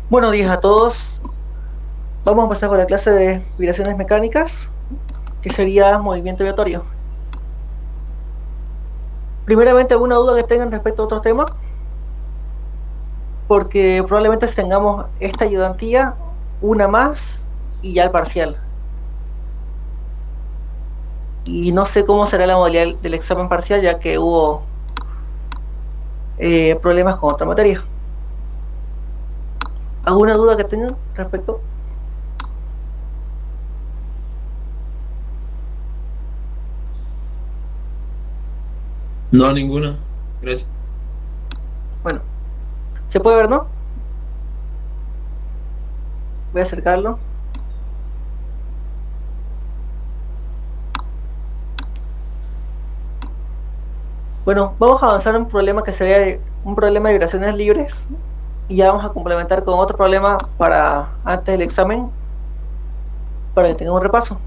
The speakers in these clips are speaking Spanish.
Buenos días a todos. Vamos a empezar con la clase de vibraciones mecánicas, que sería movimiento vibratorio. Primeramente, ¿alguna duda que tengan respecto a otros temas? Porque probablemente tengamos esta ayudantía, una más y ya el parcial. Y no sé cómo será la modalidad del examen parcial, ya que hubo problemas con otra materia. ¿Alguna duda que tengan respecto? No, ninguna. Gracias. Bueno, ¿se puede ver, no? Voy a acercarlo. Bueno, vamos a avanzar en un problema que sería un problema de vibraciones libres y ya vamos a complementar con otro problema para antes del examen para que tengan un repaso.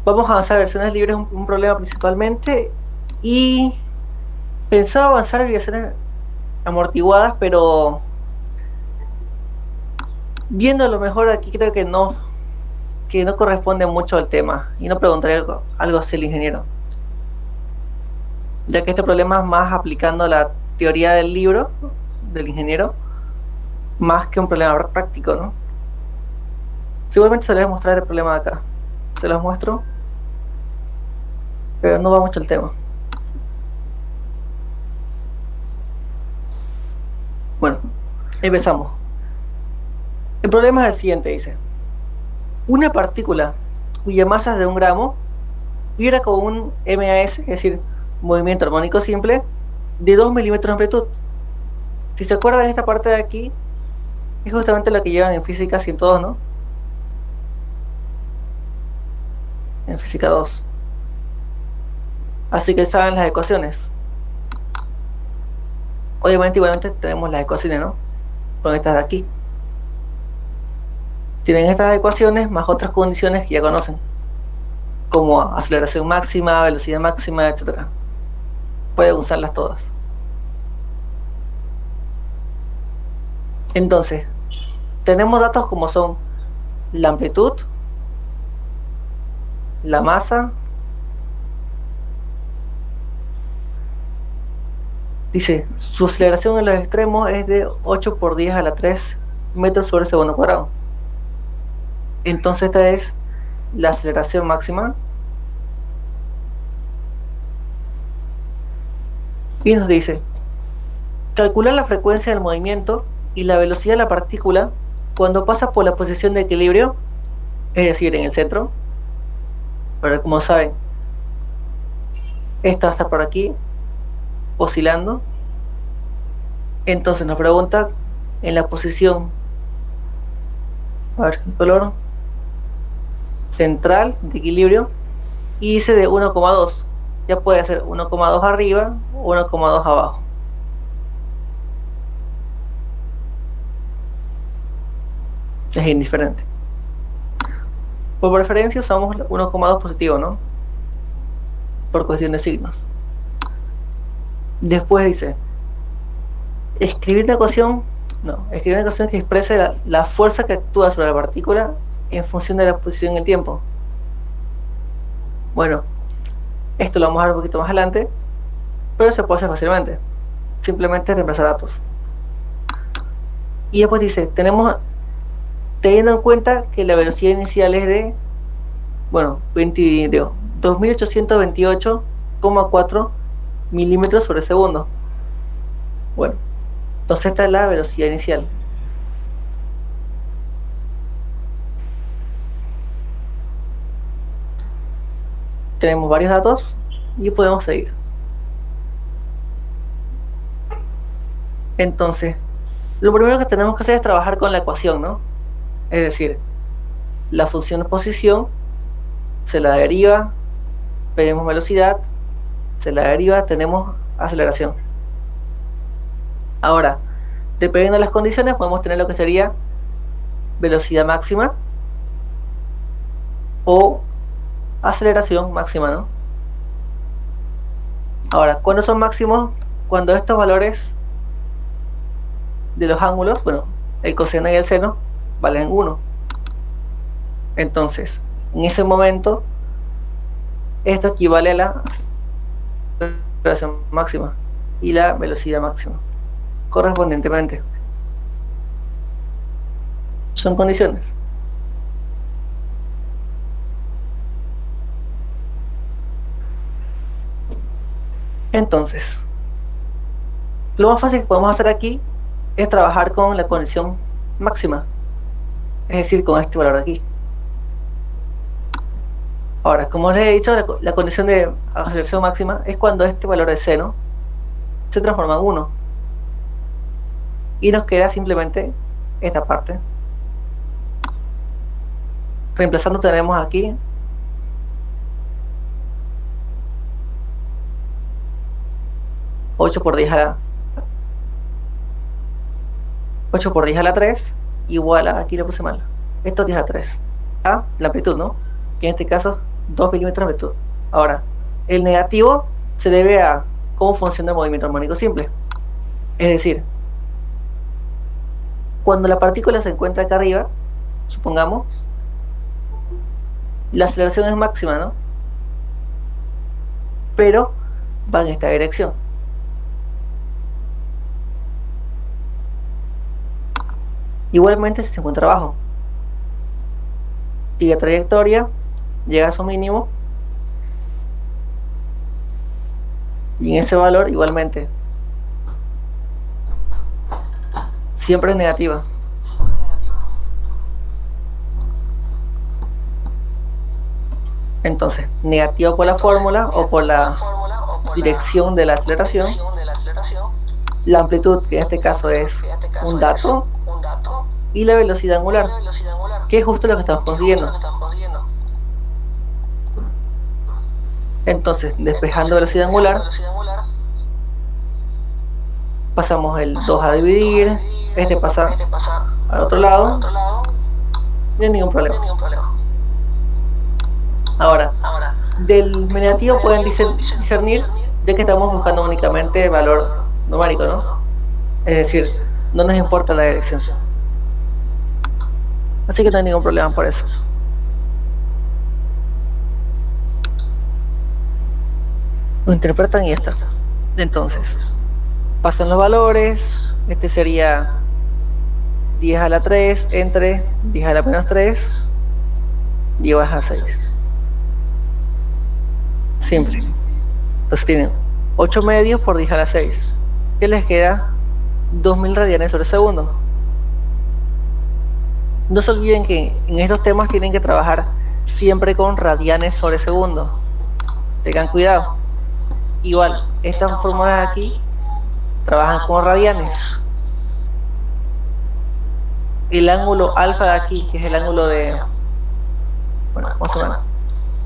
Vamos a avanzar versiones libres, un problema principalmente, y pensaba avanzar en versiones amortiguadas, pero viendo lo mejor aquí creo que no corresponde mucho al tema y no preguntaré algo así al ingeniero, ya que este problema es más aplicando la teoría del libro del ingeniero, más que un problema práctico, ¿no? Seguramente se les voy a mostrar el problema de acá. Se los muestro, pero no va mucho el tema. Bueno, empezamos. El problema es el siguiente, dice. Una partícula cuya masa es de 1 gramo vibra con un MAS, es decir, movimiento armónico simple, de 2 milímetros de amplitud. Si se acuerdan, esta parte de aquí es justamente lo que llevan en física 102, ¿no? En física 2. Así que saben las ecuaciones. Obviamente, igualmente tenemos las ecuaciones, ¿no? Con estas de aquí. Tienen estas ecuaciones más otras condiciones que ya conocen, como aceleración máxima, velocidad máxima, etcétera. Pueden usarlas todas. Entonces, tenemos datos como son la amplitud, la masa. Dice, su aceleración en los extremos es de 8 por 10 a la 3 metros sobre segundo cuadrado. Entonces esta es la aceleración máxima. Y nos dice, calcular la frecuencia del movimiento y la velocidad de la partícula cuando pasa por la posición de equilibrio, es decir, en el centro. Pero como saben, esta va a estar por aquí, oscilando. Entonces nos pregunta en la posición, a ver qué color, central de equilibrio, y dice de 1,2. Ya puede ser 1,2 arriba o 1,2 abajo. Es indiferente. Por preferencia usamos 1,2 positivo, ¿no? Por cuestión de signos. Después dice, escribir una ecuación, no, escribir una ecuación que exprese la fuerza que actúa sobre la partícula en función de la posición en el tiempo. Bueno, esto lo vamos a ver un poquito más adelante, pero se puede hacer fácilmente. Simplemente reemplazar datos. Y después dice, tenemos, teniendo en cuenta que la velocidad inicial es de, bueno, 2828,4 milímetros sobre segundo. Bueno, entonces esta es la velocidad inicial. Tenemos varios datos y podemos seguir. Entonces, lo primero que tenemos que hacer es trabajar con la ecuación, ¿no? Es decir, la función de posición se la deriva, pedimos velocidad, se la deriva, tenemos aceleración. Ahora, dependiendo de las condiciones, podemos tener lo que sería velocidad máxima o aceleración máxima, ¿no? Ahora, ¿cuándo son máximos? Cuando estos valores de los ángulos, bueno, el coseno y el seno valen 1. Entonces, en ese momento, esto equivale a la aceleración máxima y la velocidad máxima, correspondientemente. Son condiciones. Entonces, lo más fácil que podemos hacer aquí es trabajar con la condición máxima, es decir, con este valor de aquí. Ahora, como les he dicho, la condición de aceleración máxima es cuando este valor de seno se transforma en 1. Y nos queda simplemente esta parte. Reemplazando tenemos aquí 8 por 10 a la 8 por 10 a la 3 igual a, aquí lo puse mal, esto es 10 a la 3, a la amplitud, ¿no? Que en este caso 2 milímetros de amplitud. Ahora, el negativo se debe a cómo funciona el movimiento armónico simple. Es decir, cuando la partícula se encuentra acá arriba, supongamos, la aceleración es máxima, ¿no? Pero va en esta dirección. Igualmente si se encuentra abajo, sigue trayectoria, llega a su mínimo, y en ese valor igualmente siempre es negativa. Entonces, negativa por la fórmula o por la dirección de la aceleración, la amplitud, que en este caso es un dato, y la velocidad angular, que es justo lo que estamos consiguiendo. Entonces, despejando velocidad angular, pasamos el 2 a dividir, este pasa al otro lado, no hay ningún problema. Ahora, del negativo pueden discernir, ya que estamos buscando únicamente valor numérico, ¿no? Es decir, no nos importa la dirección. Así que no hay ningún problema por eso. Lo interpretan y ya está. Entonces, pasan los valores. Este sería 10 a la 3 entre 10 a la menos 3 10 a 6. Simple. Entonces tienen 8 medios por 10 a la 6, que les queda 2000 radianes sobre segundo. No se olviden que en estos temas tienen que trabajar siempre con radianes sobre segundo. Tengan cuidado. Igual, estas fórmulas de aquí trabajan con radianes. El ángulo alfa de aquí, que es el ángulo de... Bueno, ¿cómo se llama?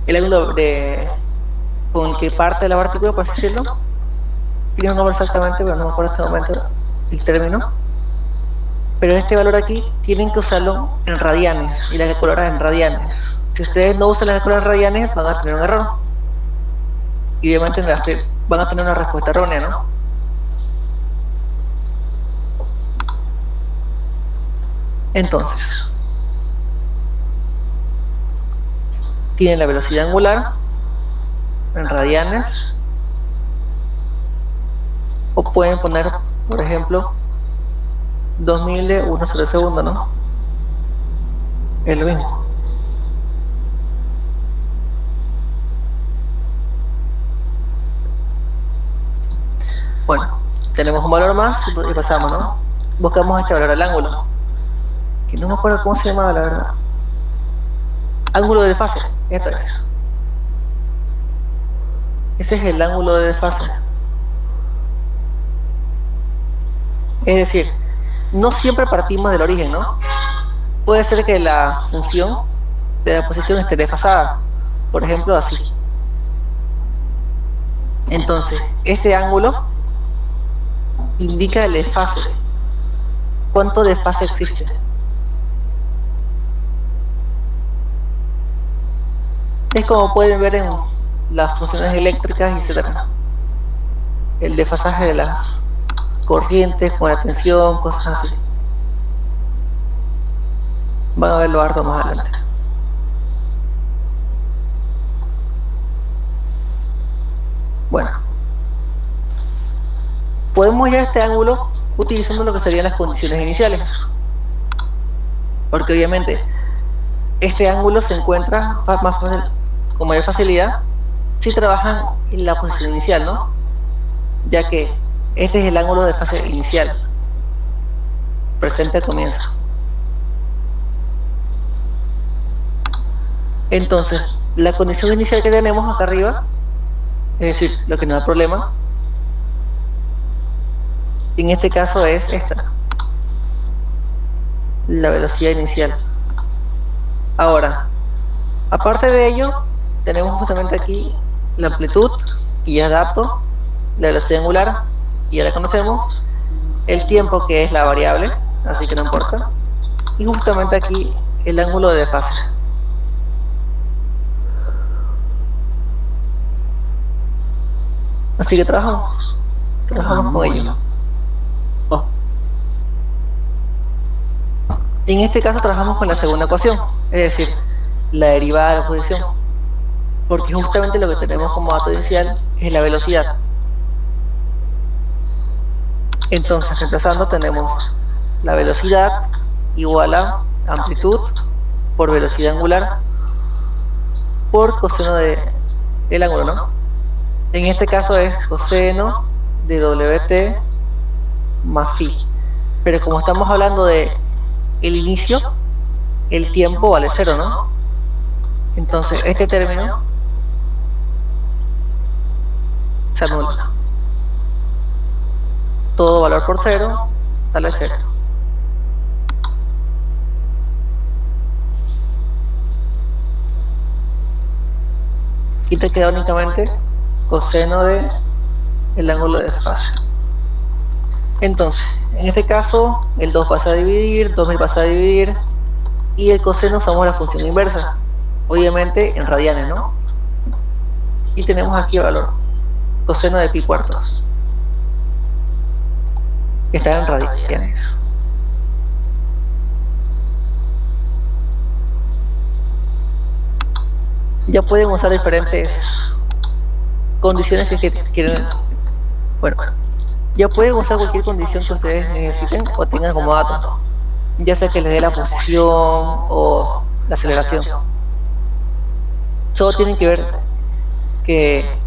El ángulo de... con el que parte la partícula, por así decirlo. Tiene un nombre exactamente, pero no me acuerdo en este momento el término. Pero este valor aquí tienen que usarlo en radianes y la calculadora en radianes. Si ustedes no usan la calculadora en radianes, van a tener un error. Y obviamente van a tener una respuesta errónea, ¿no? Entonces, tienen la velocidad angular en radianes, o pueden poner, por ejemplo, 2000 de 1 sobre segundo, ¿no? Es lo mismo. Bueno, tenemos un valor más y pasamos, ¿no? Buscamos este valor al ángulo, que no me acuerdo cómo se llamaba, la verdad. Ángulo de desfase, esto es. Ese es el ángulo de desfase. Es decir, no siempre partimos del origen, ¿no? Puede ser que la función de la posición esté desfasada, por ejemplo así. Entonces, este ángulo indica el desfase. ¿Cuánto desfase existe? Es como pueden ver en las funciones eléctricas, etc. El desfasaje de las corrientes con la tensión, cosas así. Van a verlo harto más adelante. Bueno, podemos hallar este ángulo utilizando lo que serían las condiciones iniciales. Porque obviamente este ángulo se encuentra más fácil, con mayor facilidad si trabajan en la posición inicial, ¿no? Ya que este es el ángulo de fase inicial, presente al comienzo. Entonces, la condición inicial que tenemos acá arriba, es decir, lo que no da problema, en este caso es esta, la velocidad inicial. Ahora, aparte de ello, tenemos justamente aquí la amplitud, que ya es dato, la velocidad angular, y ya la conocemos, el tiempo, que es la variable, así que no importa, y justamente aquí el ángulo de fase. Así que trabajamos con ello. En este caso trabajamos con la segunda ecuación, es decir, la derivada de la posición, porque justamente lo que tenemos como dato inicial es la velocidad. Entonces, reemplazando, tenemos la velocidad igual a amplitud por velocidad angular por coseno del ángulo, ¿no? En este caso es coseno de WT más phi. Pero como estamos hablando de el inicio, el tiempo vale 0, ¿no? Entonces este término se anula. Todo valor por 0 sale 0. Y te queda únicamente coseno de el ángulo de fase. Entonces, en este caso, el 2 pasa a dividir, 2000 pasa a dividir, y el coseno usamos la función inversa, obviamente en radianes, ¿no? Y tenemos aquí el valor, coseno de pi cuartos, que está en radianes. Ya pueden usar diferentes condiciones si quieren. Bueno, ya pueden usar cualquier condición que ustedes necesiten o tengan como dato, ya sea que les dé la posición o la aceleración. Solo tienen que ver que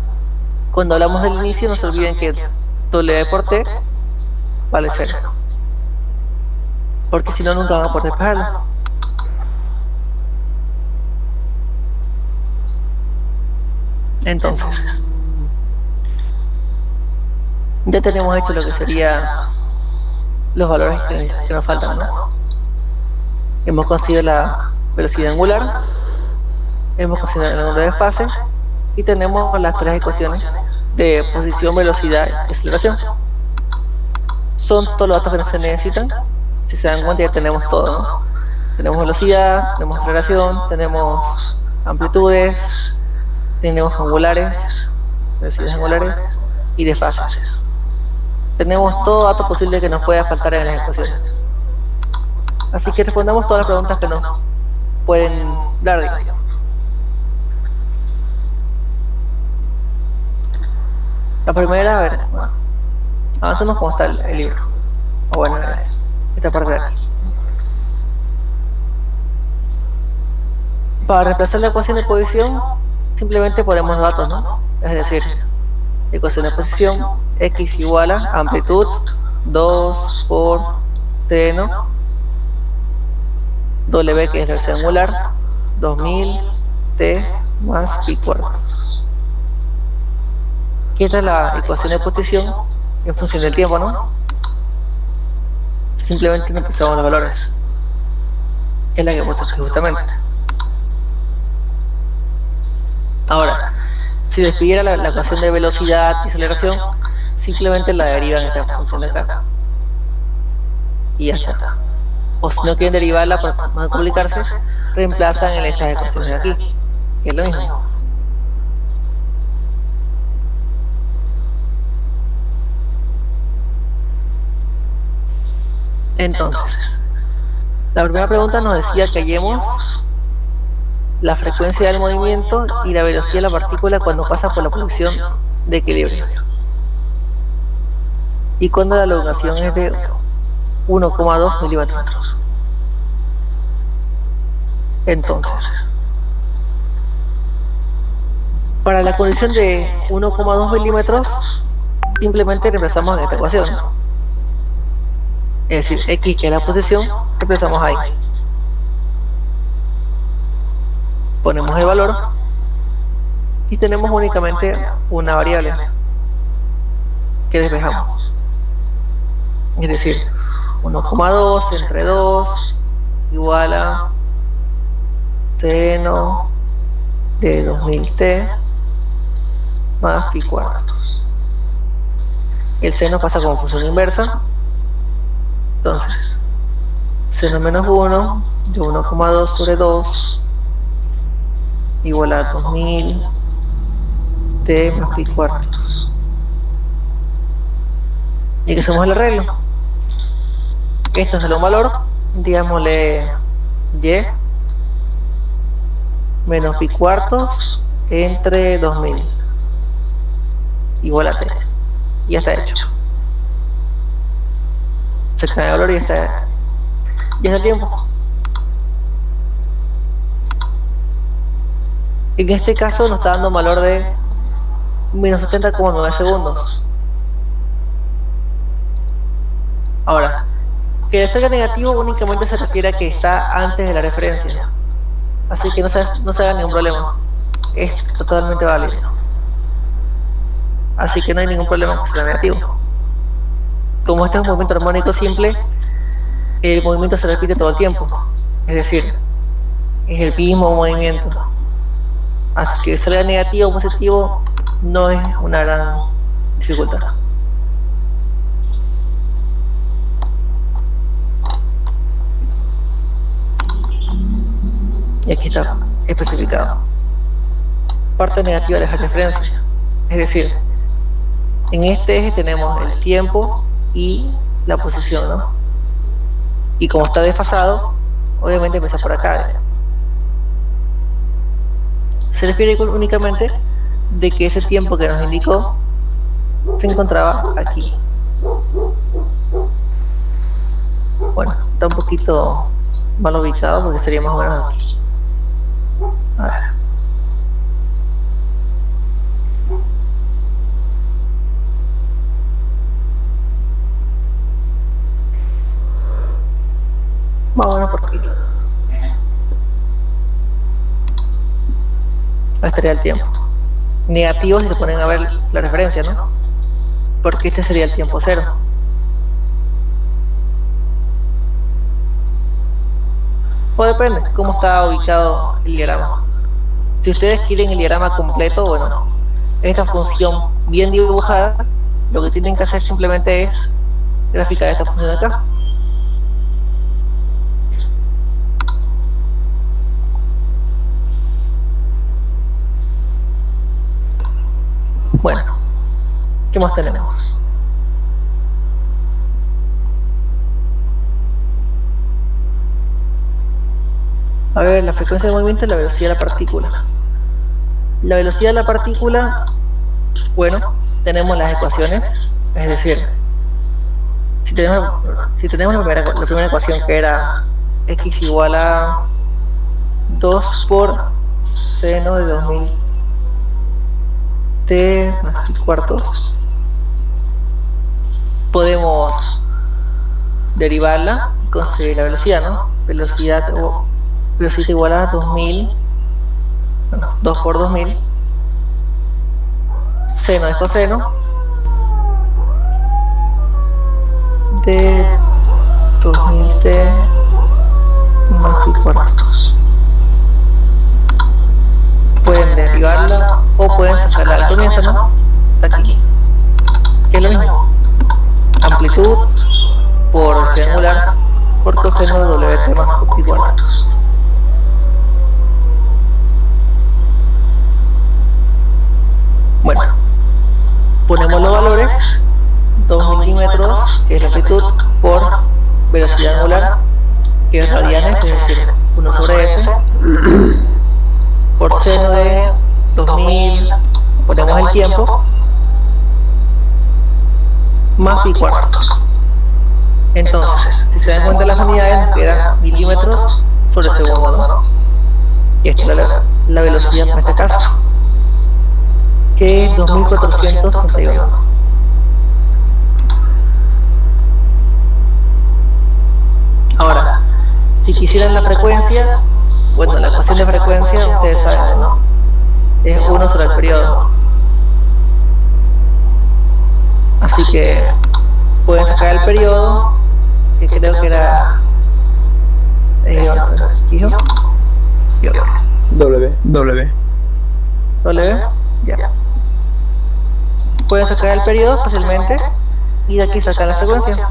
cuando hablamos del inicio no se olviden que W por T vale 0, porque si no nunca van a poder despejarlo. Entonces, ya tenemos hecho lo que sería los valores que nos faltan, ¿no? Hemos conseguido la velocidad angular, hemos conseguido el ángulo de fase y tenemos las tres ecuaciones de posición, velocidad y aceleración. Son todos los datos que se necesitan. Si se dan cuenta ya tenemos todo, ¿no? Tenemos velocidad, tenemos aceleración, tenemos amplitudes, tenemos angulares, velocidades angulares y de fases. Tenemos todo dato posible que nos pueda faltar en las ecuaciones. Así que respondamos todas las preguntas que nos pueden dar, digamos. La primera, a ver, bueno, avancemos como está el libro. O bueno, esta parte de aquí. Para reemplazar la ecuación de posición, simplemente ponemos los datos, ¿no? Es decir, ecuación de posición, x igual a amplitud 2 por t, ¿no? W, que es la velocidad angular, 2000 t más pi cuartos. Esta es la ecuación de posición en función del tiempo, ¿no? Simplemente empezamos los valores, que es la que hemos hecho justamente. Ahora, si despidiera la ecuación de velocidad y aceleración, simplemente la derivan en esta función de acá. Y ya está. O si no quieren derivarla para no complicarse, reemplazan en estas ecuaciones de aquí, que es lo mismo. Entonces, La primera pregunta nos decía que hallemos la frecuencia del movimiento y la velocidad de la partícula cuando pasa por la posición de equilibrio. Y cuando la elongación es de 1,2 milímetros. Entonces, para la condición de 1,2 milímetros, simplemente reemplazamos en esta ecuación. Es decir, x, que es la posición, reemplazamos ahí. Ponemos el valor y tenemos únicamente una variable que despejamos. Es decir, 1,2 entre 2 igual a seno de 2000t más pi cuartos. El seno pasa como función inversa. Entonces, seno menos 1 de 1,2 sobre 2 igual a 2000 t más pi cuartos. Y que hacemos el arreglo. Esto es un valor, digámosle y menos pi cuartos entre 2000 igual a t. Ya está hecho. Se cae el valor y ya está el tiempo. En este caso nos está dando un valor de menos 70,9 segundos. Ahora, que salga negativo únicamente se refiere a que está antes de la referencia. Así que no se haga ningún problema. Es totalmente válido. Así que no hay ningún problema con que sea negativo. Como este es un movimiento armónico simple, el movimiento se repite todo el tiempo. Es decir, es el mismo movimiento. Así que salga negativo o positivo no es una gran dificultad. Y aquí está especificado. Parte negativa de la referencia. Es decir, en este eje tenemos el tiempo y la posición, ¿no? Y como está desfasado, obviamente empieza por acá. Se refiere únicamente de que ese tiempo que nos indicó se encontraba aquí. Bueno, está un poquito mal ubicado porque sería más o menos aquí. A ver. Más o menos por aquí. Ahí estaría el tiempo. Negativo si se ponen a ver la referencia, ¿no? Porque este sería el tiempo cero. O depende cómo está ubicado el diagrama. Si ustedes quieren el diagrama completo, bueno, esta función bien dibujada, lo que tienen que hacer simplemente es graficar esta función de acá. Bueno, ¿qué más tenemos? A ver, la frecuencia de movimiento y la velocidad de la partícula. La velocidad de la partícula, bueno, tenemos las ecuaciones, es decir, si tenemos la primera ecuación que era x igual a 2 por seno de 2000 t más pi cuartos, podemos derivarla y conseguir la velocidad, ¿no? Velocidad igual a 2000, bueno, 2 por 2000, seno de coseno de 2000t más pi cuartos. Pueden derivarla o pueden sacarla al comienzo, ¿no? Aquí, que es lo mismo. Amplitud por velocidad angular por coseno de wt más pi cuartos. Bueno, ponemos los valores, 2 milímetros, que es la amplitud, por velocidad angular, que es radianes, es decir, 1 sobre S, por seno de 2000, ponemos el tiempo, más pi cuartos. Entonces, si se dan cuenta las unidades, nos quedan milímetros sobre segundo, ¿no? Y esta es la velocidad en este caso, que es 2431. Ahora, si quisieran la frecuencia, bueno, la ecuación de frecuencia, ustedes saben, ¿no? Es 1 sobre el periodo. Así que pueden sacar el periodo, que creo que era W. Ya. Pueden sacar el periodo fácilmente y de aquí sacar la frecuencia,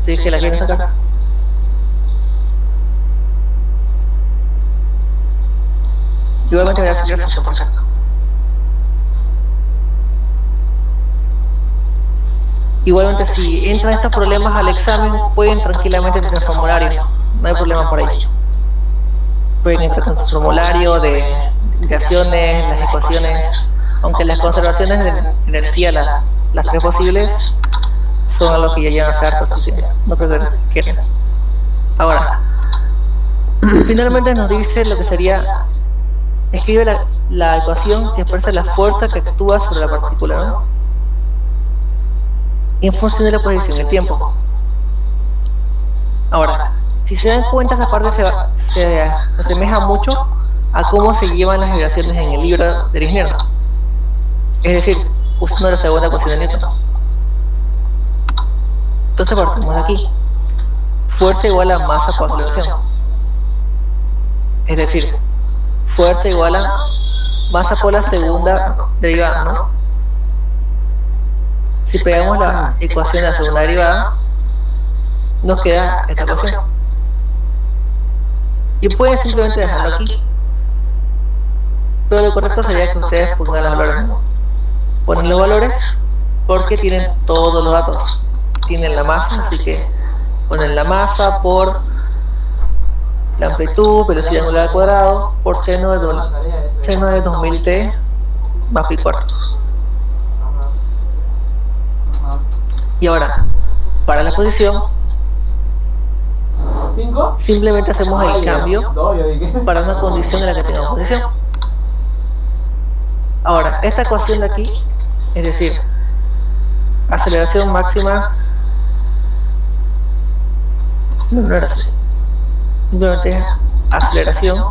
si es que la quieren sacar. Igualmente voy a hacer eso, por cierto. Igualmente, si entran estos problemas al examen, pueden tranquilamente tener formulario, no hay problema por ello. Pueden entrar con su formulario de integraciones, las ecuaciones, aunque las conservaciones de energía, las 3 posibles, son algo que ya llevan a hacer harto, así que no creo que quieran. Ahora, finalmente nos dice lo que sería, escribe la ecuación que expresa la fuerza que actúa sobre la partícula, ¿no? En función de la posición del tiempo. Ahora, si se dan cuenta, esa parte se asemeja mucho a cómo se llevan las vibraciones en el libro del ingeniero. Es decir, usando la segunda ecuación de Newton. Entonces partimos de aquí. Fuerza igual a masa por aceleración. Es decir, fuerza igual a masa por la segunda derivada, ¿no? Si pegamos la ecuación de la segunda derivada, nos queda esta ecuación. Y pueden simplemente dejarlo aquí. Pero lo correcto sería que ustedes pongan los valores, ¿no? Ponen los valores porque tienen todos los datos. Tienen la masa, así que ponen la masa por la amplitud, velocidad angular al cuadrado, por seno de 2000t más pi cuartos. Y ahora, para la posición, simplemente hacemos el cambio para una condición en la que tengamos posición. Ahora, esta ecuación de aquí, es decir, aceleración máxima, no era así, simplemente aceleración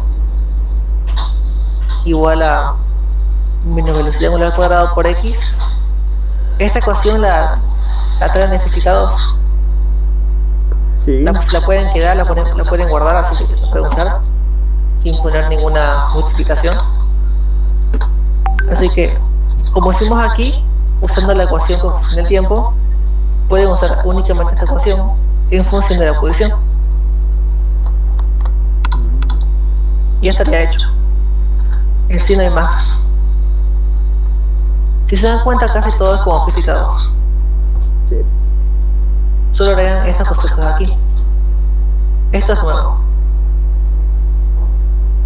igual a menos velocidad angular al cuadrado por x. Esta ecuación la traen necesitados. Sí. La pueden quedar, la pueden guardar, así que la pueden usar sin poner ninguna justificación. Así que, como hicimos aquí, usando la ecuación con función del tiempo, pueden usar únicamente esta ecuación en función de la posición. Y ya estaría hecho. En sí no hay más. Si se dan cuenta, casi todo es como física 2. Sí. Solo agregan estas cositas aquí. Esto es nuevo.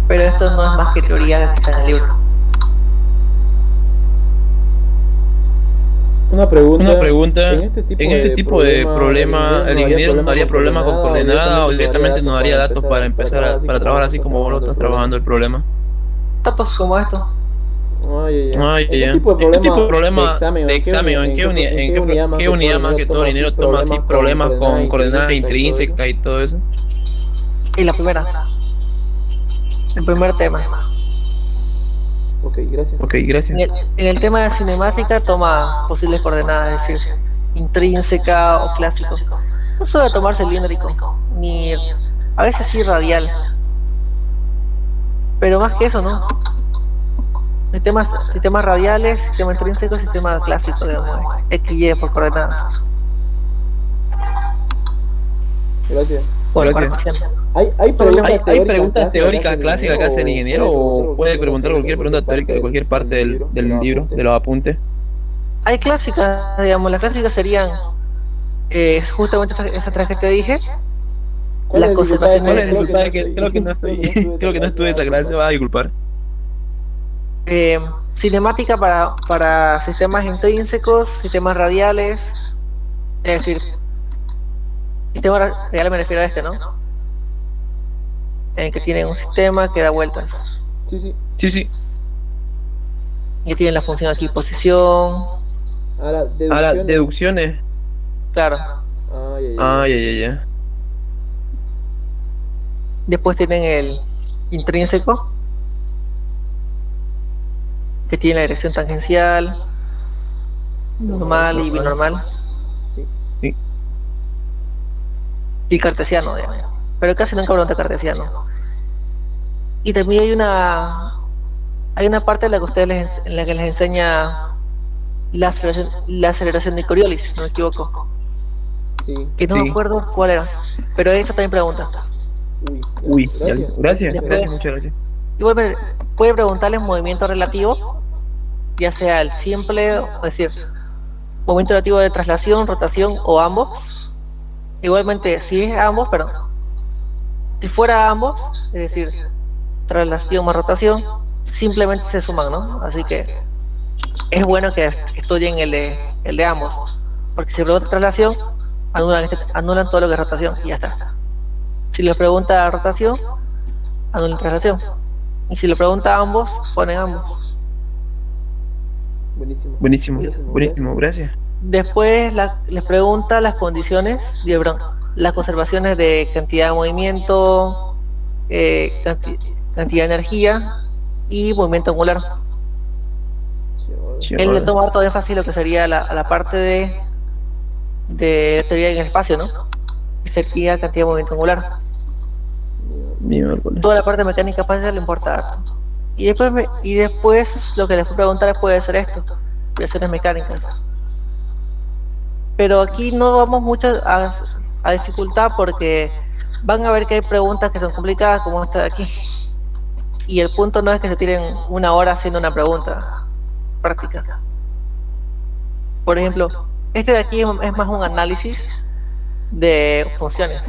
Pero esto no es más que teoría que está en el libro. Una pregunta. En este tipo de problema, ¿el ingeniero no haría problema con coordenada o directamente no daría datos para empezar para trabajar así como vos lo estás trabajando el problema? Datos como esto. ¿En qué tipo de problema de examen o en qué unidad más que todo el ingeniero toma así problemas con coordenadas intrínsecas y todo eso? Y la primera. El primer tema. Ok, gracias. En el tema de cinemática toma posibles coordenadas, es decir, intrínseca o clásico. No suele tomar cilíndrico, ni a veces sí radial. Pero más que eso, ¿no? Sistemas radiales, sistema intrínseco, sistema clásico, digamos, X, Y por coordenadas. Gracias. Bueno, ¿Hay preguntas teóricas clásicas que hace el ingeniero o puede preguntar cualquier pregunta teórica de cualquier parte del libro, de los apuntes? Hay clásicas, digamos, las clásicas serían justamente esas tres que te dije, las conservaciones. ¿Cuál es la dificultad? Creo que no estoy, creo que no estuve esa clase, va a disculpar. Cinemática para sistemas intrínsecos, sistemas radiales, es decir, sistema radial me refiero a este, ¿no? En el que tienen un sistema que da vueltas. Sí, sí. Y tienen la función aquí, posición. Ahora, deducciones. Claro. Ya. Después tienen el intrínseco, que tiene la dirección tangencial, normal y binormal. Sí. Y cartesiano, digamos. Pero casi nunca pregunta cartesiano. Y también hay una parte en la que en la que les enseña la aceleración de Coriolis, no me equivoco. Que no me acuerdo cuál era, pero esa también pregunta. Uy, gracias, muchas gracias. Igual puede preguntarles movimiento relativo, ya sea el simple, es decir, movimiento relativo de traslación, rotación o ambos. Igualmente, si es ambos, pero si fuera ambos, es decir, traslación más rotación, simplemente se suman, ¿no? Así que es bueno que estudien el de ambos, porque si pregunta traslación, anulan todo lo que es rotación y ya está. Si les pregunta rotación, anulan traslación. Y si le pregunta a ambos, ponen ambos. Buenísimo, gracias. Después les pregunta las condiciones, las conservaciones de cantidad de movimiento, cantidad de energía y movimiento angular. Él le toma harto énfasis lo que sería la parte de teoría en el espacio, ¿no? Que sería cantidad de movimiento angular. Toda la parte de mecánica espacial le importa harto. Y después lo que les puedo preguntar puede ser esto, operaciones mecánicas. Pero aquí no vamos mucho a dificultad porque van a ver que hay preguntas que son complicadas como esta de aquí. Y el punto no es que se tiren una hora haciendo una pregunta práctica. Por ejemplo, este de aquí es más un análisis de funciones.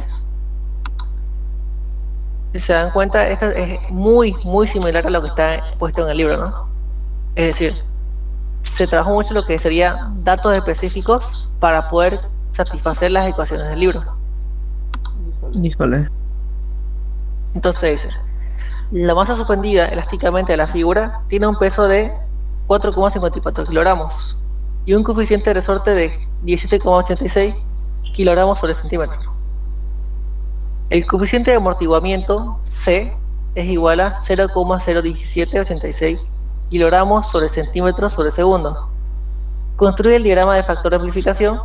Si se dan cuenta, esto es muy similar a lo que está puesto en el libro, ¿no? Es decir, se trabajó mucho lo que sería datos específicos para poder satisfacer las ecuaciones del libro. Híjole. Entonces dice, la masa suspendida elásticamente de la figura tiene un peso de 4,54 kilogramos y un coeficiente de resorte de 17,86 kilogramos sobre centímetro. El coeficiente de amortiguamiento C es igual a 0,01786 kilogramos sobre centímetro sobre segundo. Construye el diagrama de factor de amplificación,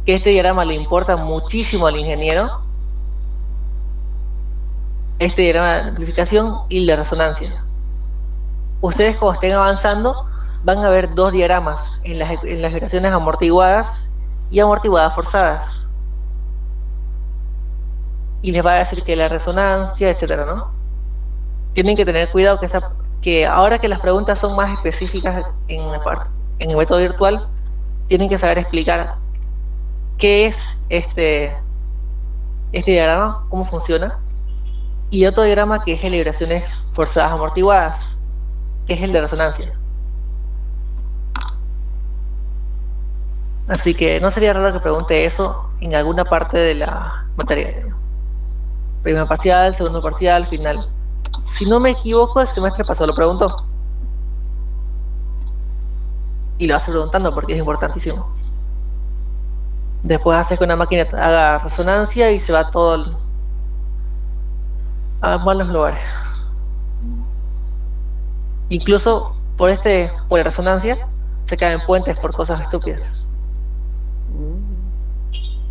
que este diagrama le importa muchísimo al ingeniero. Este diagrama de amplificación y la resonancia. Ustedes cuando estén avanzando van a ver dos diagramas en las vibraciones amortiguadas y amortiguadas forzadas. Y les va a decir que la resonancia, etcétera, ¿no? Tienen que tener cuidado que ahora que las preguntas son más específicas en el método virtual, tienen que saber explicar qué es este diagrama, cómo funciona, y otro diagrama que es el de vibraciones forzadas amortiguadas, que es el de resonancia. Así que no sería raro que pregunte eso en alguna parte de la materia. Primer parcial, segundo parcial, final. Si no me equivoco, el semestre pasado lo preguntó. Y lo hace preguntando porque es importantísimo. Después hace que una máquina haga resonancia y se va todo a malos lugares. Incluso por la resonancia se caen puentes por cosas estúpidas.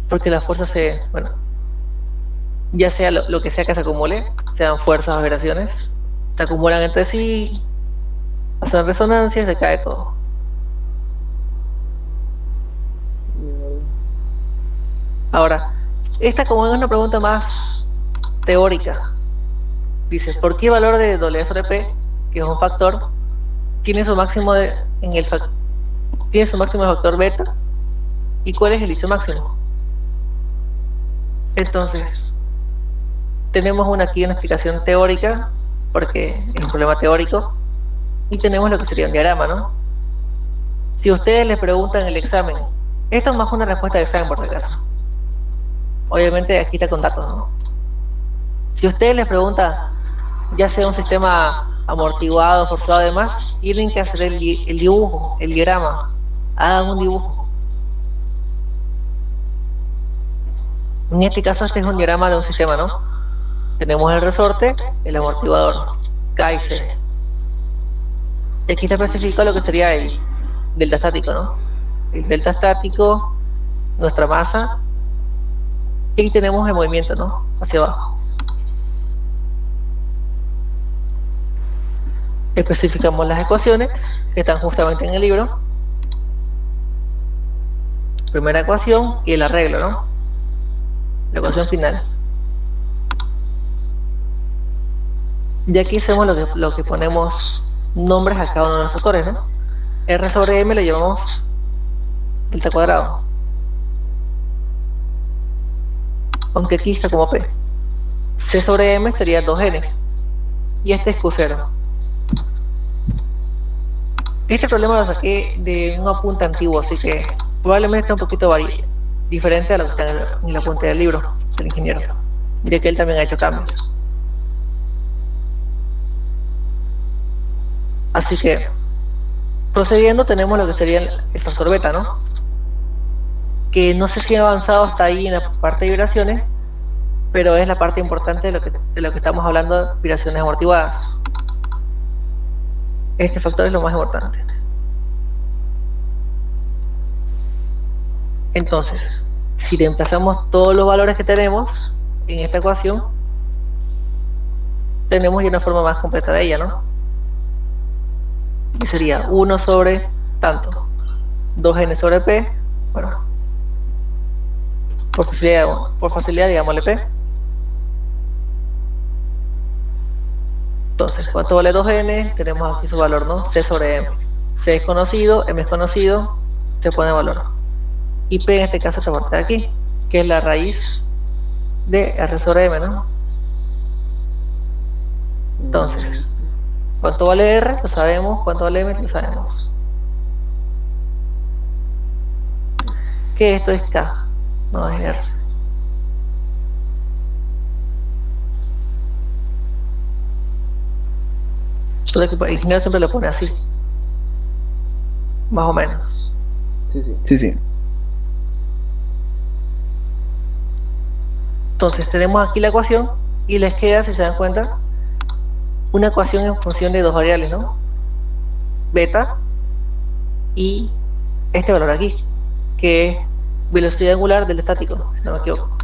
Porque las fuerzas ya sea lo que sea que se acumule, sean fuerzas o vibraciones, se acumulan entre sí, hacen resonancia y se cae todo. Ahora, esta como es una pregunta más teórica, dice, ¿por qué el valor de W sobre P, que es un factor, tiene su máximo tiene su máximo de factor beta? ¿Y cuál es el dicho máximo? Entonces, tenemos aquí una explicación teórica, porque es un problema teórico, y tenemos lo que sería un diagrama, ¿no? Si ustedes les preguntan en el examen, esto es más una respuesta de examen por si acaso. Obviamente aquí está con datos, ¿no? Si ustedes les preguntan, ya sea un sistema amortiguado, forzado, además, tienen que hacer el dibujo, el diagrama. Hagan un dibujo. En este caso este es un diagrama de un sistema, ¿no? Tenemos el resorte, el amortiguador, K y C. Y aquí está especificado lo que sería el delta estático, ¿no? El delta estático, nuestra masa, y aquí tenemos el movimiento, ¿no? Hacia abajo. Especificamos las ecuaciones que están justamente en el libro. Primera ecuación y el arreglo, ¿no? La ecuación final. Y aquí hacemos lo que ponemos nombres a cada uno de los factores, ¿no? R sobre M lo llamamos delta cuadrado. Aunque aquí está como P. C sobre M sería 2N. Y este es Q0. Este problema lo saqué de un apunte antiguo, así que probablemente está un poquito diferente a lo que está en el apunte del libro del ingeniero, ya que él también ha hecho cambios. Así que, procediendo, tenemos lo que sería el factor beta, ¿no? Que no sé si ha avanzado hasta ahí en la parte de vibraciones, pero es la parte importante de lo que estamos hablando, vibraciones amortiguadas. Este factor es lo más importante. Entonces, si reemplazamos todos los valores que tenemos en esta ecuación, tenemos ya una forma más completa de ella, ¿no? Y sería 1 sobre tanto, 2n sobre p, bueno, por facilidad digámosle p. Entonces, ¿cuánto vale 2n? Tenemos aquí su valor, ¿no? C sobre m. C es conocido, m es conocido, se pone valor. Y p en este caso esta parte de aquí, que es la raíz de r sobre m, ¿no? Entonces, ¿cuánto vale r? Lo sabemos. ¿Cuánto vale m? Lo sabemos. Que esto es k, no es r. Solo que el ingeniero siempre lo pone así, más o menos. Sí. Entonces tenemos aquí la ecuación y les queda, si se dan cuenta, una ecuación en función de dos variables, ¿no? Beta y este valor aquí, que es velocidad angular del estático, si no me equivoco.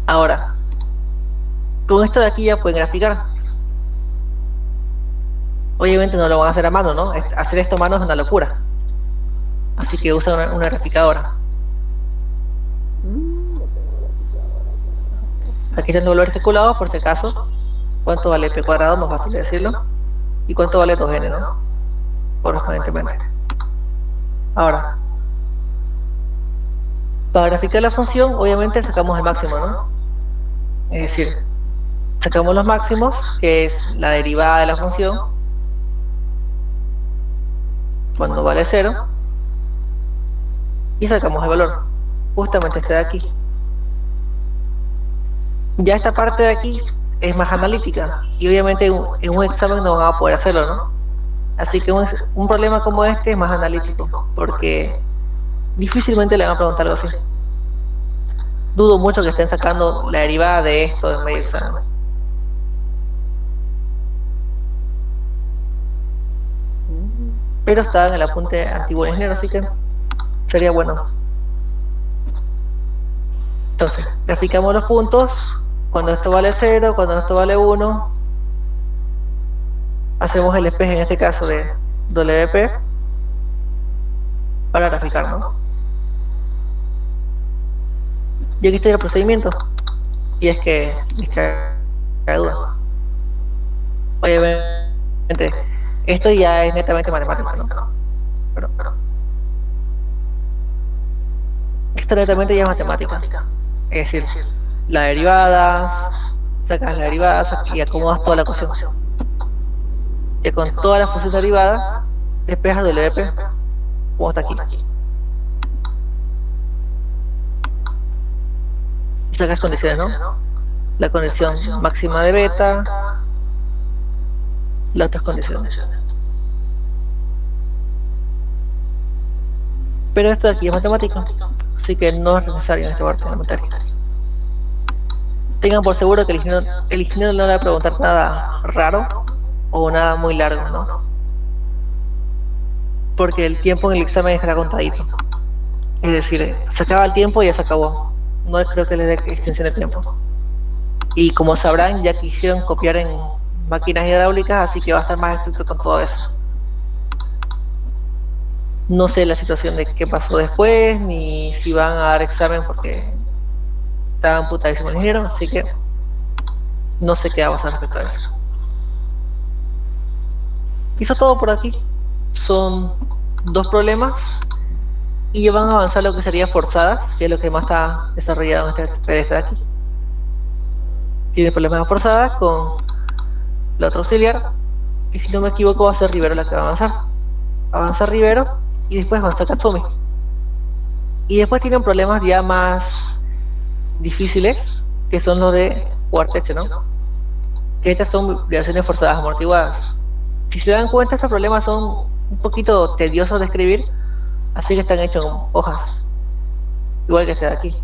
Ahora, con esto de aquí ya pueden graficar. Obviamente no lo van a hacer a mano, ¿no? Hacer esto a mano es una locura. Así que usa una graficadora. Aquí están los valores calculados por si acaso. ¿Cuánto vale p cuadrado? Más fácil de decirlo. ¿Y cuánto vale 2n, no? Correspondientemente. Ahora, para graficar la función, obviamente sacamos el máximo, ¿no? Es decir, sacamos los máximos, que es la derivada de la función, cuando vale 0, y sacamos el valor, justamente este de aquí. Ya esta parte de aquí es más analítica, y obviamente en un examen no van a poder hacerlo, ¿no? Así que un problema como este es más analítico, porque difícilmente le van a preguntar algo así. Dudo mucho que estén sacando la derivada de esto en medio examen. Pero está en el apunte antiguo de ingeniero, así que sería bueno. Entonces, graficamos los puntos, cuando esto vale 0, cuando esto vale 1, hacemos el espejo en este caso de WP para graficar, ¿no? Y aquí está el procedimiento, y es que hay duda. Obviamente, esto ya es netamente matemático, ¿no? Pero esto netamente ya es matemática. Es decir, la derivada, sacas la derivada y acomodas toda la ecuación. Que con toda la función derivada, despejas WP, como está aquí. Y sacas condiciones, ¿no? La condición máxima de beta, las otras condiciones. Pero esto de aquí es matemática, así que no es necesario en esta parte de la materia. Tengan por seguro que el ingeniero no le va a preguntar nada raro o nada muy largo, ¿no? Porque el tiempo en el examen estará contadito. Es decir, se acaba el tiempo y ya se acabó. No creo que les dé extensión de tiempo. Y como sabrán, ya quisieron copiar en máquinas hidráulicas, así que va a estar más estricto con todo eso. No sé la situación de qué pasó después, ni si van a dar examen porque estaban putadísimos el ingeniero, así que no sé qué va a pasar respecto a eso. Hizo todo por aquí. Son 2 problemas y ya van a avanzar lo que sería forzadas, que es lo que más está desarrollado en este PDF de aquí. Tiene problemas de forzadas con la otra auxiliar, que si no me equivoco va a ser Rivero la que va a avanzar. Avanza Rivero y después avanza Katsumi. Y después tienen problemas ya más difíciles, que son los de Cuarteche, ¿no? Que estas son vibraciones forzadas amortiguadas. Si se dan cuenta, estos problemas son un poquito tediosos de escribir, así que están hechos en hojas, igual que este de aquí.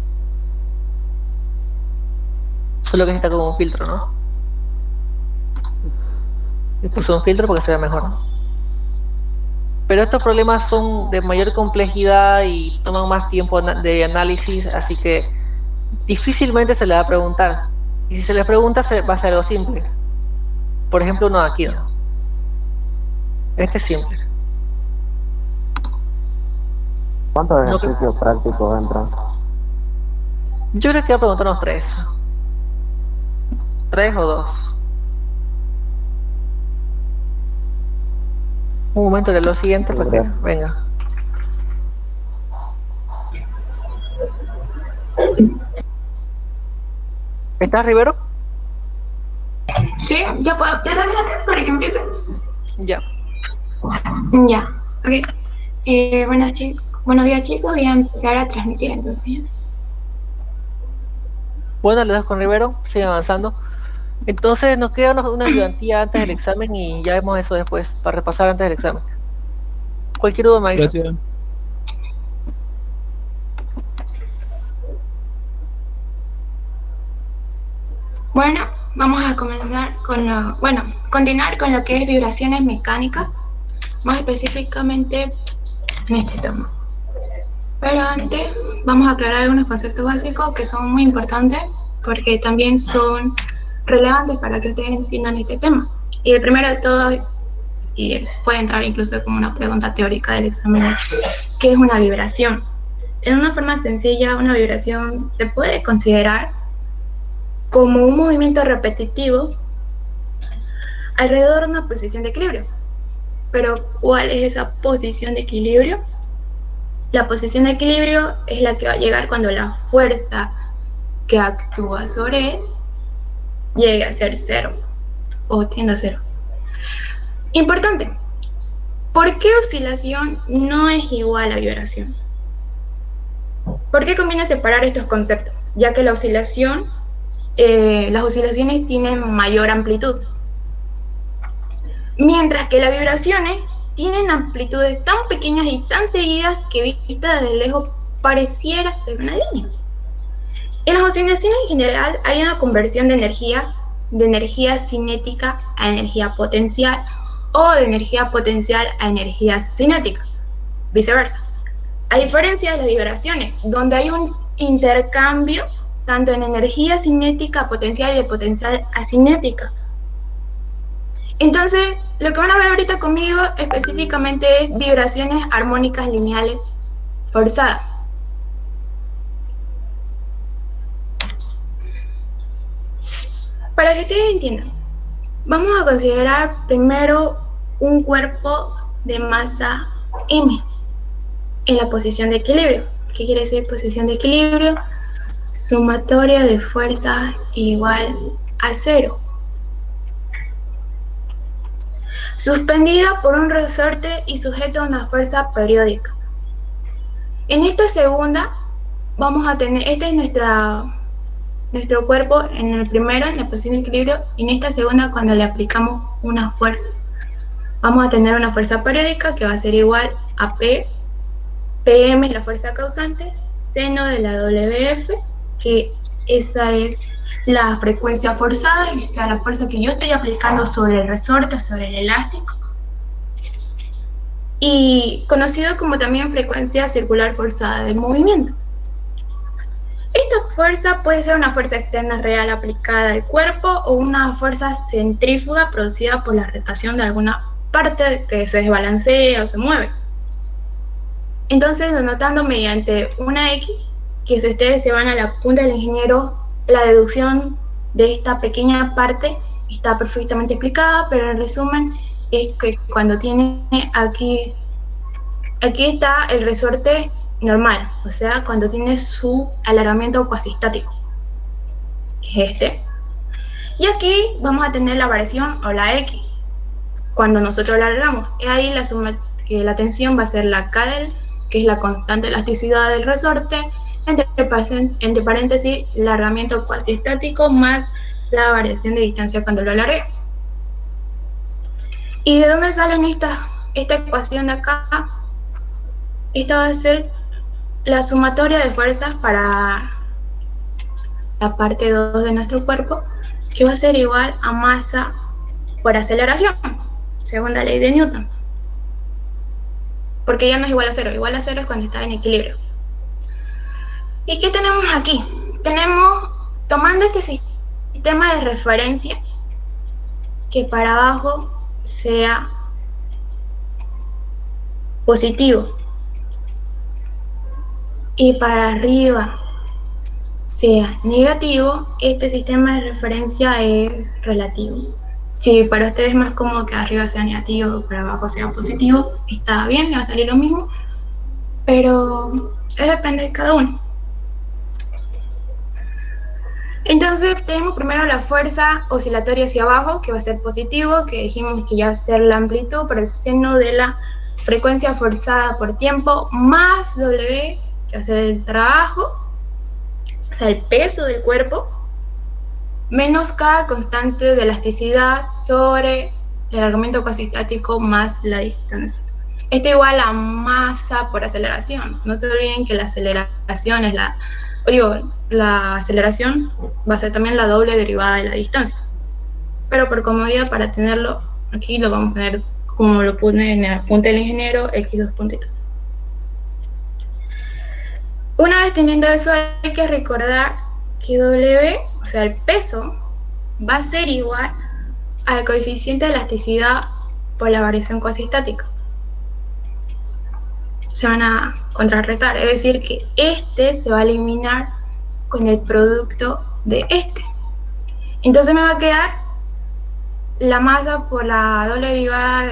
Solo que está como un filtro, ¿no? Le puse un filtro porque se ve mejor, ¿no? Pero estos problemas son de mayor complejidad y toman más tiempo de análisis, así que difícilmente se les va a preguntar. Y si se les pregunta, va a ser algo simple. Por ejemplo, uno de aquí, ¿no? Este es simple. ¿Cuántos ejercicios prácticos entran? Yo creo que voy a preguntarnos 3. 3 o 2. Un momento de lo siguiente para que venga. ¿Estás, Rivero? Sí, ya puedo, ya para que empiece. Ya. Ya, ok. Buenos días chicos, voy a empezar a transmitir entonces. ¿Ya? Bueno, le das con Rivero, sigue avanzando. Entonces nos queda una ayudantía antes del examen y ya vemos eso después, para repasar antes del examen. Cualquier duda me avisa. Gracias. Bueno, vamos a comenzar continuar con lo que es vibraciones mecánicas, más específicamente en este tema. Pero antes vamos a aclarar algunos conceptos básicos que son muy importantes porque también son relevantes para que ustedes entiendan este tema. Y el primero de todo, y puede entrar incluso como una pregunta teórica del examen, ¿qué es una vibración? En una forma sencilla, una vibración se puede considerar como un movimiento repetitivo alrededor de una posición de equilibrio. Pero, ¿cuál es esa posición de equilibrio? La posición de equilibrio es la que va a llegar cuando la fuerza que actúa sobre él llegue a ser 0 o tienda a 0. Importante, ¿por qué oscilación no es igual a vibración? ¿Por qué conviene separar estos conceptos? Ya que las oscilaciones tienen mayor amplitud, mientras que las vibraciones tienen amplitudes tan pequeñas y tan seguidas que vista desde lejos pareciera ser una línea. En las oscilaciones en general hay una conversión de energía cinética a energía potencial o de energía potencial a energía cinética, viceversa. A diferencia de las vibraciones, donde hay un intercambio tanto en energía cinética a potencial y de potencial a cinética. Entonces, lo que van a ver ahorita conmigo específicamente es vibraciones armónicas lineales forzadas. Para que ustedes entiendan, vamos a considerar primero un cuerpo de masa M en la posición de equilibrio. ¿Qué quiere decir posición de equilibrio? Sumatoria de fuerzas igual a 0. Suspendida por un resorte y sujeta a una fuerza periódica. En esta segunda vamos a tener, este es nuestro cuerpo en el primero, en la posición de equilibrio, y en esta segunda cuando le aplicamos una fuerza. Vamos a tener una fuerza periódica que va a ser igual a P. PM es la fuerza causante, seno de la WF, que esa es la frecuencia forzada, o sea, la fuerza que yo estoy aplicando sobre el resorte, sobre el elástico, y conocido como también frecuencia circular forzada de movimiento. Esta fuerza puede ser una fuerza externa real aplicada al cuerpo o una fuerza centrífuga producida por la rotación de alguna parte que se desbalancea o se mueve. Entonces, denotando mediante una X, que si ustedes se van a la punta del ingeniero, la deducción de esta pequeña parte está perfectamente explicada, pero en resumen es que cuando tiene aquí está el resorte normal, o sea, cuando tiene su alargamiento cuasistático, que es este. Y aquí vamos a tener la variación o la X, cuando nosotros la alargamos. Y ahí la tensión va a ser la K, que es la constante elasticidad del resorte, entre paréntesis, alargamiento cuasistático más la variación de distancia cuando lo alargue. ¿Y de dónde salen esta ecuación de acá? Esta va a ser la sumatoria de fuerzas para la parte 2 de nuestro cuerpo, que va a ser igual a masa por aceleración, segunda ley de Newton. Porque ya no es igual a 0, igual a 0 es cuando está en equilibrio. ¿Y qué tenemos aquí? Tenemos, tomando este sistema de referencia, que para abajo sea positivo y para arriba sea negativo, este sistema de referencia es relativo. Si para ustedes es más cómodo que arriba sea negativo o para abajo sea positivo, está bien, le va a salir lo mismo, pero eso depende de cada uno. Entonces tenemos primero la fuerza oscilatoria hacia abajo, que va a ser positivo, que dijimos que ya va a ser la amplitud por el seno de la frecuencia forzada por tiempo, más W, que va a ser el trabajo, o sea, el peso del cuerpo, menos cada constante de elasticidad sobre el alargamiento cuasistático más la distancia. Esto igual a masa por aceleración. No se olviden que la aceleración es la aceleración va a ser también la doble derivada de la distancia. Pero por comodidad, para tenerlo aquí, lo vamos a poner como lo pone en la punta del ingeniero, x2 puntitos. Una vez teniendo eso, hay que recordar que W, o sea, el peso, va a ser igual al coeficiente de elasticidad por la variación cuasistática. Se van a contrarrestar, es decir, que este se va a eliminar con el producto de este. Entonces me va a quedar la masa por la doble derivada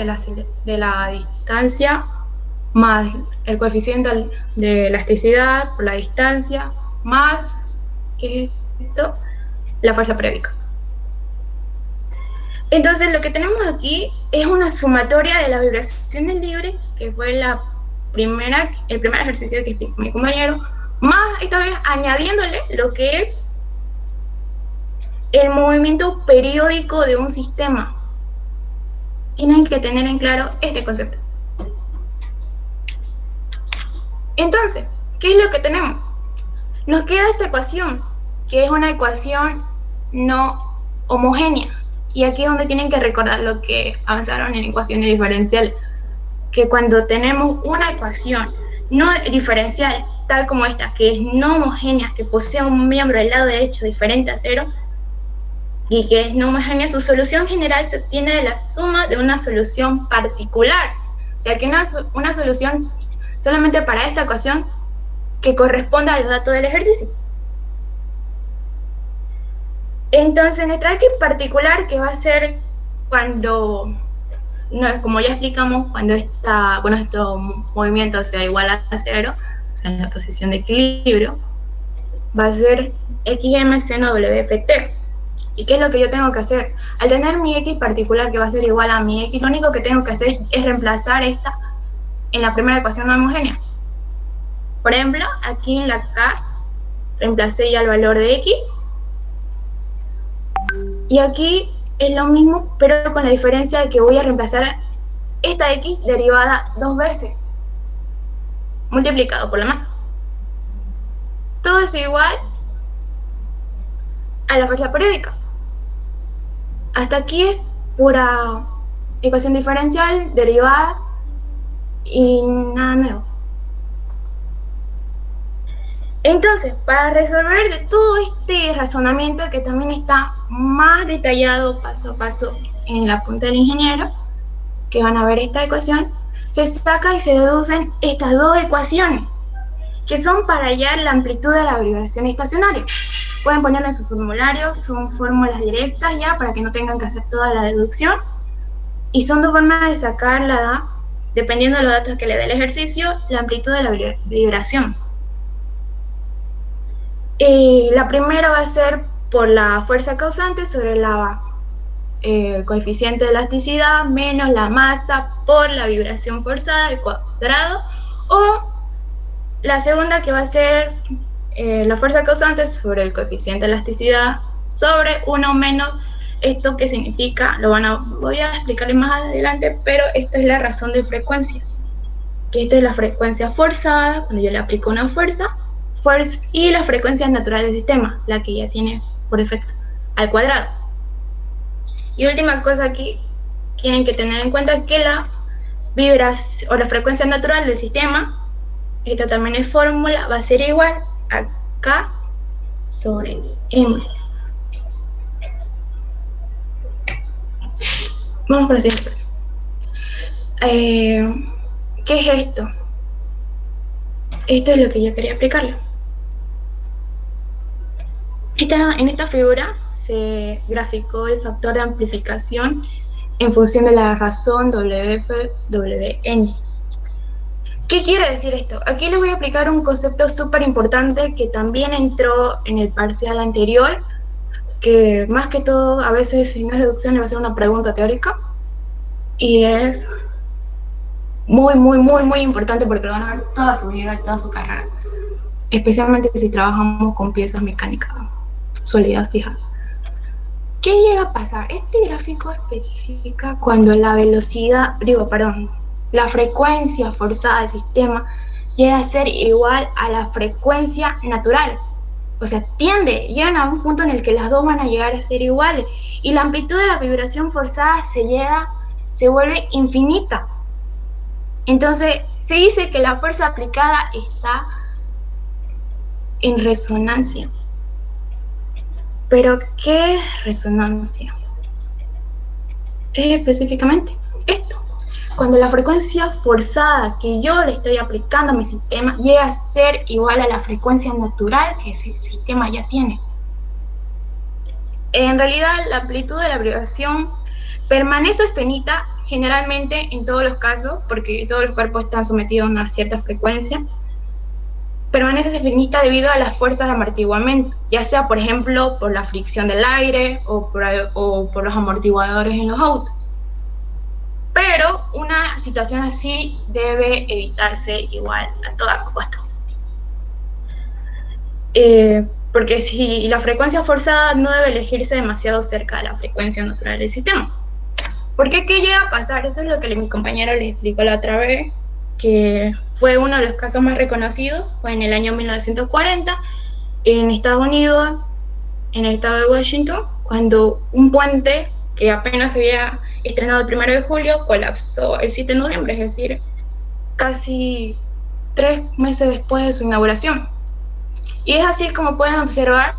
de la distancia más el coeficiente de elasticidad por la distancia más, ¿qué es esto? La fuerza periódica. Entonces lo que tenemos aquí es una sumatoria de la vibración del libre, que fue el primer ejercicio que explicó mi compañero, más esta vez añadiéndole lo que es el movimiento periódico de un sistema. Tienen que tener en claro este concepto. Entonces, ¿qué es lo que tenemos? Nos queda esta ecuación, que es una ecuación no homogénea. Y aquí es donde tienen que recordar lo que avanzaron en ecuaciones diferenciales. Que cuando tenemos una ecuación no diferencial, tal como esta, que es no homogénea, que posee un miembro del lado derecho diferente a 0, y que es no homogénea, su solución general se obtiene de la suma de una solución particular. O sea que una solución solamente para esta ecuación que corresponda a los datos del ejercicio. Entonces, nuestra X particular, que va a ser cuando, como ya explicamos, cuando estos movimientos sea igual a 0, o sea, en la posición de equilibrio, va a ser XM seno WFT. ¿Y qué es lo que yo tengo que hacer? Al tener mi X particular que va a ser igual a mi X, lo único que tengo que hacer es reemplazar esta en la primera ecuación no homogénea. Por ejemplo, aquí en la K reemplacé ya el valor de X. Y aquí es lo mismo, pero con la diferencia de que voy a reemplazar esta X derivada 2 veces, multiplicado por la masa. Todo es igual a la fuerza periódica. Hasta aquí es pura ecuación diferencial, derivada y nada nuevo. Entonces, para resolver de todo este razonamiento, que también está más detallado paso a paso en la punta del ingeniero, que van a ver esta ecuación, se saca y se deducen estas dos ecuaciones, que son para hallar la amplitud de la vibración estacionaria. Pueden ponerla en su formulario, son fórmulas directas ya, para que no tengan que hacer toda la deducción. Y son dos formas de sacarla, dependiendo de los datos que le dé el ejercicio, la amplitud de la vibración. La primera va a ser por la fuerza causante sobre la coeficiente de elasticidad menos la masa por la vibración forzada al cuadrado, o la segunda que va a ser la fuerza causante sobre el coeficiente de elasticidad sobre 1 menos esto que significa, voy a explicarles más adelante, pero esto es la razón de frecuencia, que esta es la frecuencia forzada, cuando yo le aplico una fuerza, y la frecuencia natural del sistema, la que ya tiene por defecto, al cuadrado. Y última cosa aquí, tienen que tener en cuenta que la vibración o la frecuencia natural del sistema, esta también es fórmula, va a ser igual a K sobre M. Vamos por la siguiente. ¿Qué es esto? Esto es lo que yo quería explicarle. En esta figura se graficó el factor de amplificación en función de la razón WF/WN. ¿Qué quiere decir esto? Aquí les voy a explicar un concepto súper importante que también entró en el parcial anterior, que más que todo, a veces si no es deducción, le va a ser una pregunta teórica, y es muy importante porque lo van a ver toda su vida y toda su carrera, especialmente si trabajamos con piezas mecánicas, solidez fija. ¿Qué llega a pasar? Este gráfico especifica cuando la la frecuencia forzada del sistema llega a ser igual a la frecuencia natural. O sea, llegan a un punto en el que las dos van a llegar a ser iguales y la amplitud de la vibración forzada se vuelve infinita. Entonces, se dice que la fuerza aplicada está en resonancia. ¿Pero qué es resonancia? Es específicamente esto. Cuando la frecuencia forzada que yo le estoy aplicando a mi sistema llega a ser igual a la frecuencia natural que ese sistema ya tiene. En realidad, la amplitud de la vibración permanece finita generalmente en todos los casos, porque todos los cuerpos están sometidos a una cierta frecuencia. Permanece finita debido a las fuerzas de amortiguamiento, ya sea, por ejemplo, por la fricción del aire o por los amortiguadores en los autos. Pero una situación así debe evitarse igual a toda costa. Porque si la frecuencia forzada no debe elegirse demasiado cerca de la frecuencia natural del sistema. ¿Por qué llega a pasar? Eso es lo que mi compañero les explicó la otra vez, que fue uno de los casos más reconocidos, fue en el año 1940, en Estados Unidos, en el estado de Washington, cuando un puente que apenas se había estrenado el 1 de julio, colapsó el 7 de noviembre, es decir, casi 3 meses después de su inauguración. Y es así como pueden observar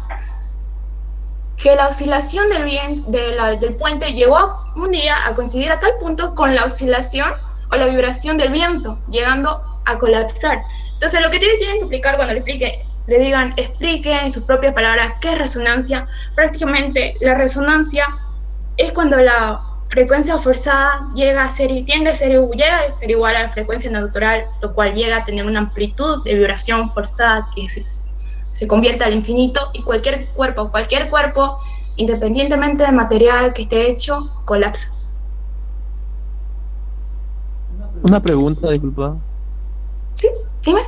que la oscilación del puente llegó un día a coincidir a tal punto con la oscilación o la vibración del viento, llegando a colapsar. Entonces, lo que tienen que explicar cuando le digan, explique en sus propias palabras qué es resonancia. Prácticamente la resonancia es cuando la frecuencia forzada llega a ser igual a la frecuencia natural, lo cual llega a tener una amplitud de vibración forzada que se convierte al infinito, y cualquier cuerpo, independientemente del material que esté hecho, colapsa. Una pregunta, disculpa. Sí, dime.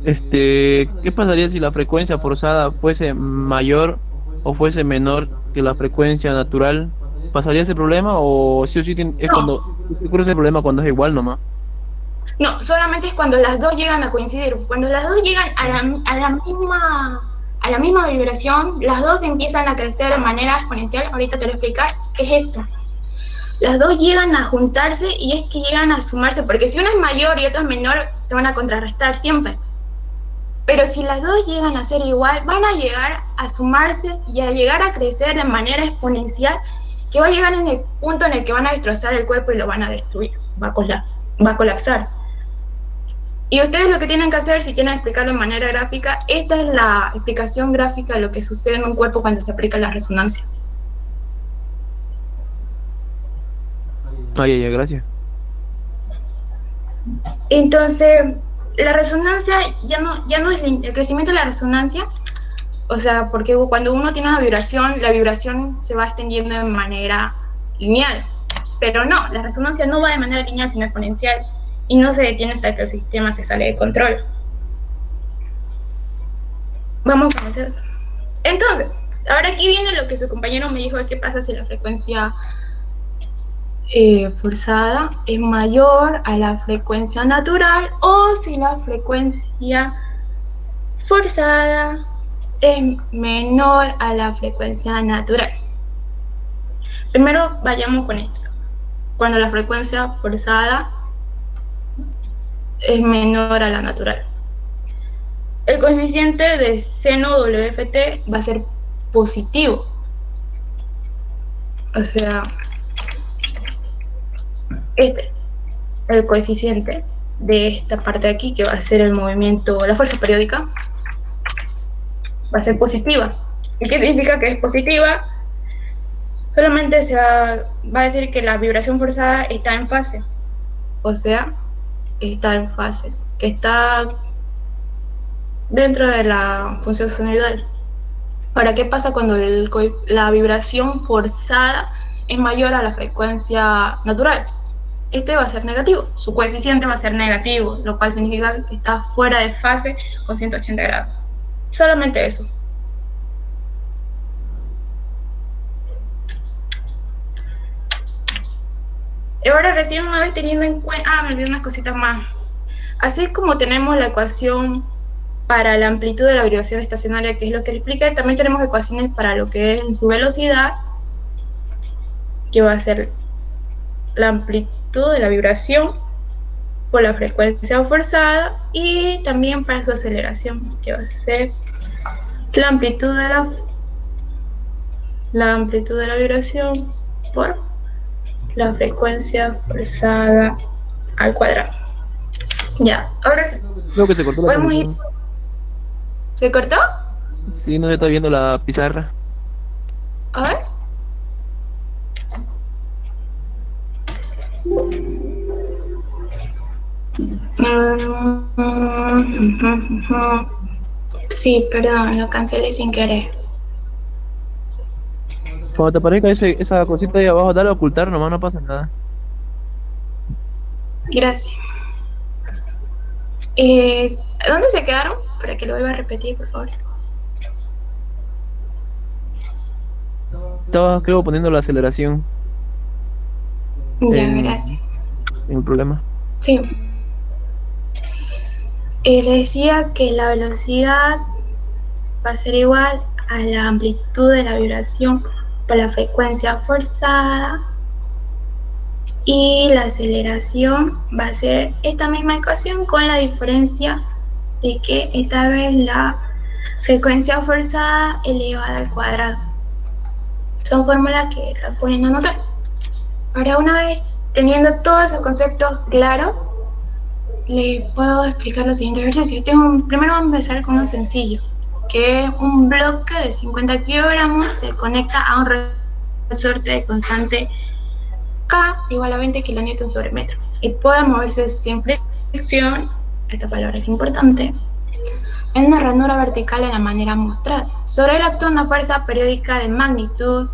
¿Qué pasaría si la frecuencia forzada fuese mayor o fuese menor que la frecuencia natural? ¿Pasaría ese problema o sí o sí es cuando ocurre ese problema cuando es igual nomás? No, solamente es cuando las dos llegan a coincidir. Cuando las dos llegan a la misma vibración, las dos empiezan a crecer de manera exponencial. Ahorita te lo voy a explicar qué es esto. Las dos llegan a juntarse y es que llegan a sumarse, porque si una es mayor y otra es menor, se van a contrarrestar siempre. Pero si las dos llegan a ser igual, van a llegar a sumarse y a llegar a crecer de manera exponencial, que va a llegar en el punto en el que van a destrozar el cuerpo y lo van a destruir, va a colapsar. Y ustedes lo que tienen que hacer, si quieren explicarlo de manera gráfica, esta es la explicación gráfica de lo que sucede en un cuerpo cuando se aplica la resonancia. Ay, gracias. Entonces, la resonancia ya no es el crecimiento de la resonancia, o sea, porque cuando uno tiene una vibración, la vibración se va extendiendo de manera lineal, pero no, la resonancia no va de manera lineal, sino exponencial, y no se detiene hasta que el sistema se sale de control. Vamos a hacer. Entonces, ahora aquí viene lo que su compañero me dijo de qué pasa si la frecuencia forzada es mayor a la frecuencia natural o si la frecuencia forzada es menor a la frecuencia natural. Primero vayamos con esto. Cuando la frecuencia forzada es menor a la natural, el coeficiente de seno WFT va a ser positivo. O sea, el coeficiente de esta parte de aquí, que va a ser el movimiento, la fuerza periódica, va a ser positiva. ¿Y qué significa que es positiva? Solamente se va a decir que la vibración forzada está en fase. O sea, que está en fase, que está dentro de la función senoidal. Ahora, ¿qué pasa cuando la vibración forzada es mayor a la frecuencia natural? Este va a ser negativo, su coeficiente va a ser negativo, lo cual significa que está fuera de fase con 180 grados. Solamente eso. Y ahora recién una vez teniendo en cuenta... me olvidé unas cositas más. Así como tenemos la ecuación para la amplitud de la vibración estacionaria, que es lo que le expliqué, también tenemos ecuaciones para lo que es en su velocidad, que va a ser la amplitud de la vibración por la frecuencia forzada, y también para su aceleración, que va a ser la amplitud de la vibración por la frecuencia forzada al cuadrado. Ya, ahora sí. Creo que se cortó la podemos ir. ¿Se cortó? Sí, no se está viendo la pizarra. A ver. Sí, perdón, lo cancelé sin querer. Cuando te aparezca esa cosita de abajo, dale a ocultar, nomás no pasa nada. Gracias. ¿Dónde se quedaron? Para que lo vuelva a repetir, por favor. Estaba, creo, poniendo la aceleración. Ya, gracias. ¿En el problema? Sí. Le decía que la velocidad va a ser igual a la amplitud de la vibración por la frecuencia forzada, y la aceleración va a ser esta misma ecuación con la diferencia de que esta vez la frecuencia forzada elevada al cuadrado. Son fórmulas que las pueden anotar. Ahora, una vez teniendo todos esos conceptos claros, les puedo explicar los siguientes ejercicios. Primero vamos a empezar con uno sencillo, que es un bloque de 50 kilogramos, se conecta a un resorte de constante K igual a 20 kilonewtons sobre metro. Y puede moverse sin fricción, esta palabra es importante, en una ranura vertical en la manera mostrada. Sobre él actúa una fuerza periódica de magnitud,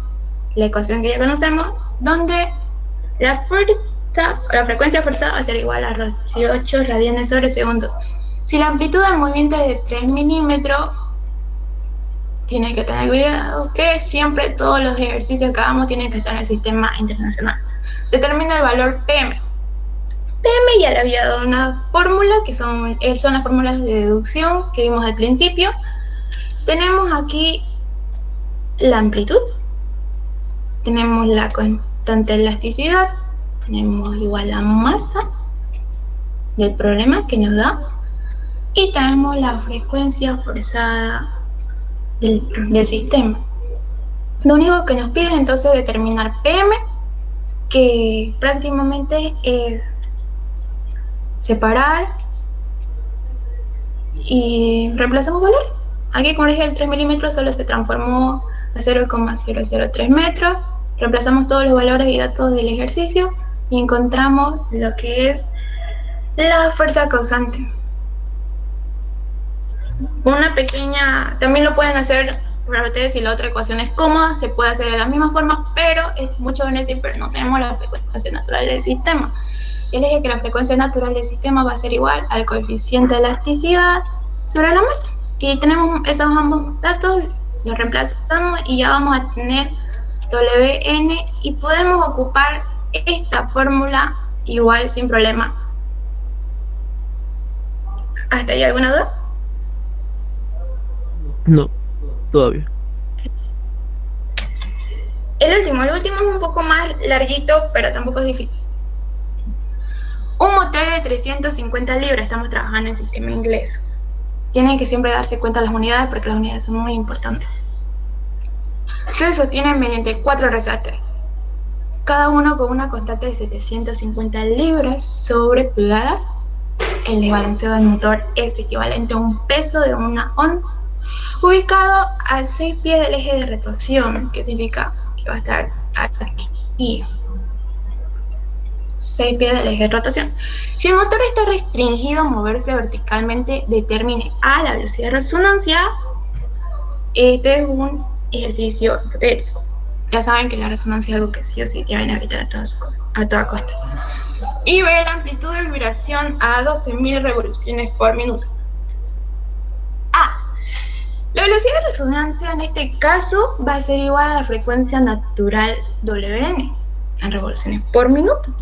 la ecuación que ya conocemos, donde la frecuencia forzada va a ser igual a 18 radianes sobre segundo. Si la amplitud del movimiento es de 3 milímetros, tiene que tener cuidado que siempre todos los ejercicios que hagamos tienen que estar en el sistema internacional. Determina el valor PM. PM ya le había dado una fórmula, que son las fórmulas de deducción que vimos al principio. Tenemos aquí la amplitud, tenemos la constante de elasticidad, tenemos igual la masa del problema que nos da, y tenemos la frecuencia forzada del sistema. Lo único que nos pide es entonces determinar PM, que prácticamente es separar y reemplazamos valor. Aquí, como dije, el 3 milímetros solo se transformó a 0,003 metros. Reemplazamos todos los valores y datos del ejercicio y encontramos lo que es la fuerza causante. Una pequeña, también lo pueden hacer para ustedes si la otra ecuación es cómoda, se puede hacer de la misma forma, pero es mucho beneficio, pero no tenemos la frecuencia natural del sistema. Y les dije que la frecuencia natural del sistema va a ser igual al coeficiente de elasticidad sobre la masa. Y tenemos esos ambos datos, los reemplazamos y ya vamos a tener Wn, y podemos ocupar esta fórmula igual sin problema. ¿Hasta ahí alguna duda? No, todavía. El último es un poco más larguito, pero tampoco es difícil. Un motor de 350 libras, estamos trabajando en sistema inglés. Tienen que siempre darse cuenta de las unidades porque las unidades son muy importantes. Se sostienen mediante 4 resortes, cada uno con una constante de 750 libras sobre pulgadas. El desbalanceo del motor es equivalente a un peso de 1 onza, ubicado a 6 pies del eje de rotación, que significa que va a estar aquí. 6 pies del eje de rotación. Si el motor está restringido a moverse verticalmente, determine A la velocidad de resonancia. Este es un ejercicio hipotético. Ya saben que la resonancia es algo que sí o sí deben evitar a toda costa. Y ve la amplitud de vibración a 12.000 revoluciones por minuto. La velocidad de resonancia en este caso va a ser igual a la frecuencia natural Wn en revoluciones por minuto.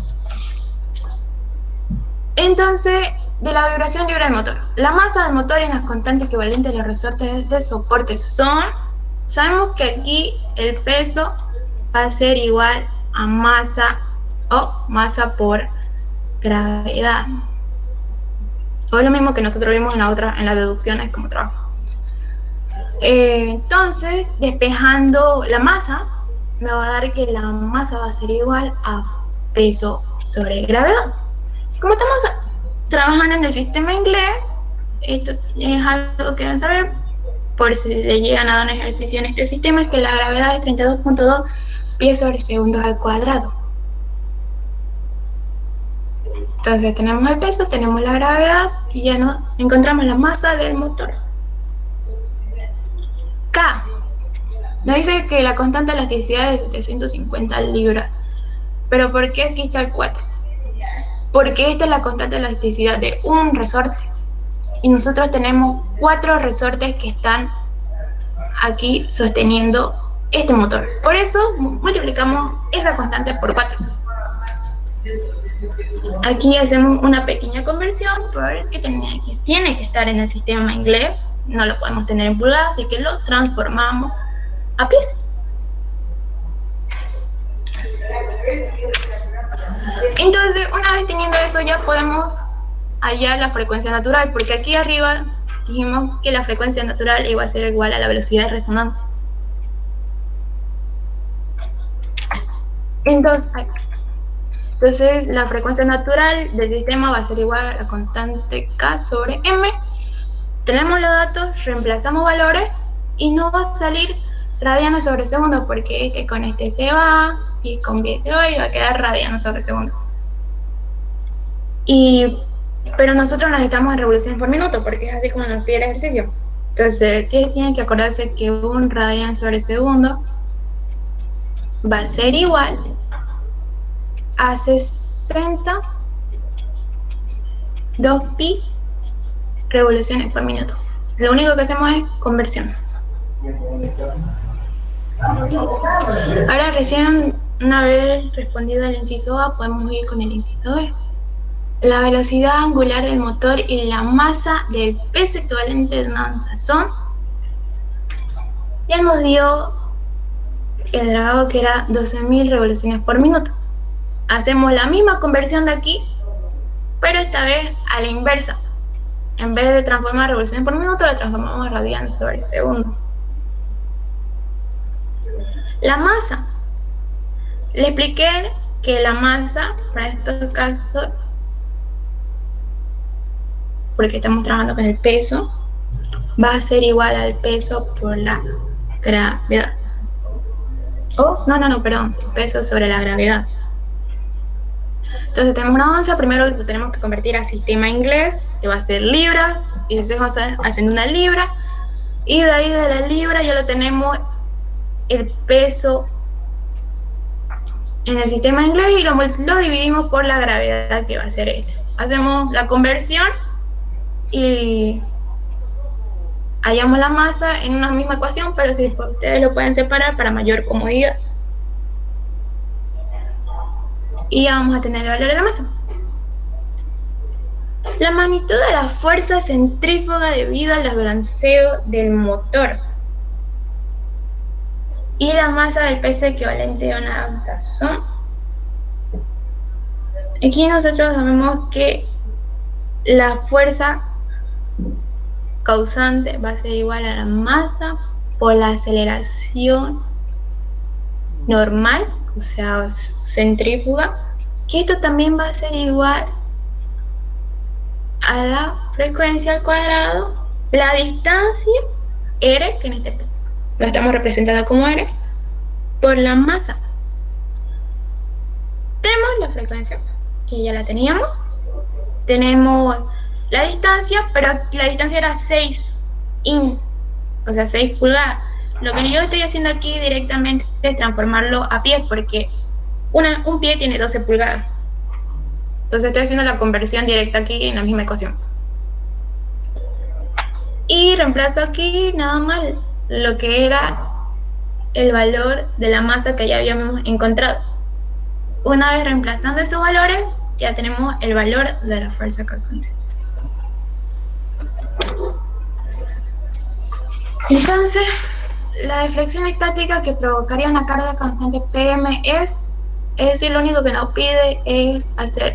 Entonces, de la vibración libre del motor. La masa del motor y las constantes equivalentes de los resortes de soporte son, sabemos que aquí el peso va a ser igual a masa o masa por gravedad. O lo mismo que nosotros vimos en las deducciones como trabajo. Entonces, despejando la masa, me va a dar que la masa va a ser igual a peso sobre gravedad. Como estamos trabajando en el sistema inglés, esto es algo que deben saber, por si le llegan a dar un ejercicio en este sistema, es que la gravedad es 32.2 pies sobre segundos al cuadrado. Entonces tenemos el peso, tenemos la gravedad y ya no encontramos la masa del motor. K. Nos dice que la constante de elasticidad es de 750 libras. Pero ¿por qué aquí está el 4? Porque esta es la constante de elasticidad de un resorte. Y nosotros tenemos 4 resortes que están aquí sosteniendo este motor. Por eso multiplicamos esa constante por 4. Aquí hacemos una pequeña conversión porque tiene que estar en el sistema inglés. No lo podemos tener en pulgadas, así que lo transformamos a pies. Entonces, una vez teniendo eso, ya podemos hallar la frecuencia natural, porque aquí arriba dijimos que la frecuencia natural iba a ser igual a la velocidad de resonancia. Entonces, la frecuencia natural del sistema va a ser igual a la constante K sobre M. Tenemos los datos, reemplazamos valores y nos va a salir radianes sobre segundo, porque este con este se va y con B se va y va a quedar radianes sobre segundo. Pero nosotros necesitamos en revoluciones por minuto, porque es así como nos pide el ejercicio. Entonces, tienen que acordarse que un radian sobre segundo va a ser igual a 60 2pi revoluciones por minuto. Lo único que hacemos es conversión. Ahora recién, una vez respondido al inciso A, podemos ir con el inciso B. La velocidad angular del motor y la masa del peso equivalente de una danzazón ya nos dio el grado que era 12.000 revoluciones por minuto. Hacemos la misma conversión de aquí, pero esta vez a la inversa. En vez de transformar revoluciones por minuto, la transformamos a radianes sobre segundo. La masa. Le expliqué que la masa, para estos casos, porque estamos trabajando con el peso, va a ser igual al peso por la gravedad. Perdón, peso sobre la gravedad. Entonces tenemos una onza, primero lo tenemos que convertir a sistema inglés, que va a ser libra, y después vamos haciendo una libra, y de ahí de la libra ya lo tenemos el peso en el sistema inglés y lo dividimos por la gravedad, que va a ser este. Hacemos la conversión y hallamos la masa en una misma ecuación, pero si ustedes lo pueden separar para mayor comodidad. Y ya vamos a tener el valor de la masa. La magnitud de la fuerza centrífuga debido al balanceo del motor. Y la masa del peso equivalente a una danzazón. Aquí nosotros sabemos que la fuerza causante va a ser igual a la masa por la aceleración normal, o sea, centrífuga, que esto también va a ser igual a la frecuencia al cuadrado, la distancia r, que en este lo estamos representando como r, por la masa. Tenemos la frecuencia, que ya la teníamos, tenemos la distancia, pero la distancia era 6 o sea 6 pulgadas. Lo que yo estoy haciendo aquí directamente es transformarlo a pies, porque un pie tiene 12 pulgadas. Entonces estoy haciendo la conversión directa aquí en la misma ecuación. Y reemplazo aquí nada más lo que era el valor de la masa que ya habíamos encontrado. Una vez reemplazando esos valores, ya tenemos el valor de la fuerza causante. Entonces, la deflexión estática que provocaría una carga constante PM es decir, lo único que nos pide es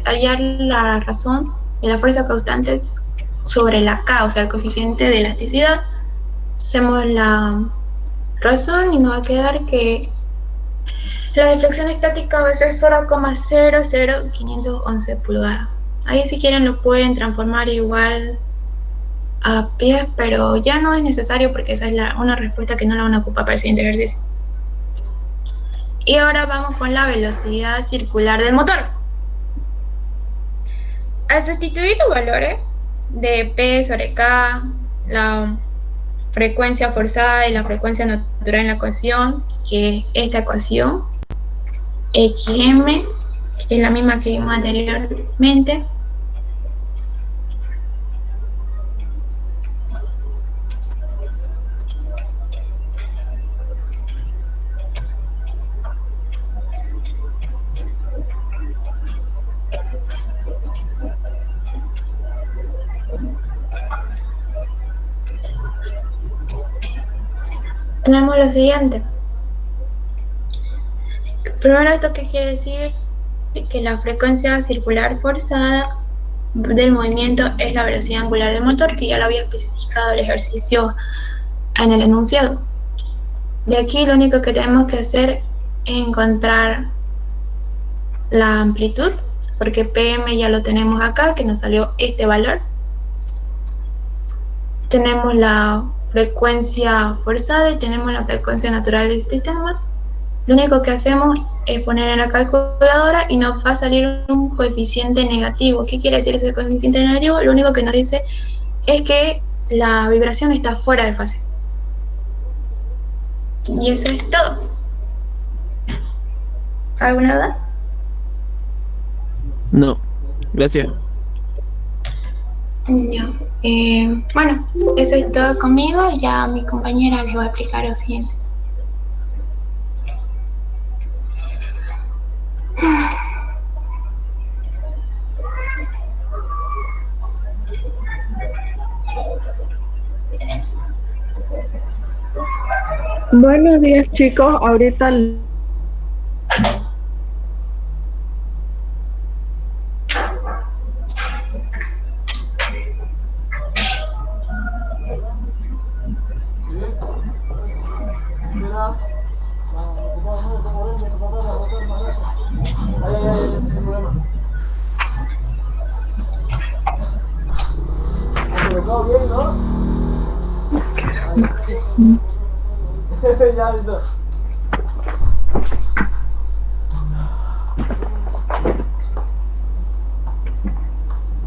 hallar la razón de la fuerza causante sobre la K, o sea, el coeficiente de elasticidad. Hacemos la razón y nos va a quedar que la deflexión estática va a ser 0,00511 pulgadas. Ahí si quieren lo pueden transformar igual a pies, pero ya no es necesario porque esa es una respuesta que no la van a ocupar para el siguiente ejercicio. Y ahora vamos con la velocidad circular del motor. Al sustituir los valores de P sobre K, la frecuencia forzada y la frecuencia natural en la ecuación, que es esta ecuación, XM, que es la misma que vimos anteriormente, tenemos lo siguiente. Primero, ¿esto qué quiere decir? Que la frecuencia circular forzada del movimiento es la velocidad angular del motor, que ya lo había especificado el ejercicio en el enunciado. De aquí lo único que tenemos que hacer es encontrar la amplitud, porque PM ya lo tenemos acá, que nos salió este valor. Tenemos la frecuencia forzada y tenemos la frecuencia natural del sistema. Lo único que hacemos es poner en la calculadora y nos va a salir un coeficiente negativo. ¿Qué quiere decir ese coeficiente negativo? Lo único que nos dice es que la vibración está fuera de fase. Y eso es todo. ¿Alguna duda? No, gracias. Ya. Bueno, eso es todo conmigo. Ya mi compañera les va a explicar lo siguiente. Buenos días, chicos. Ahorita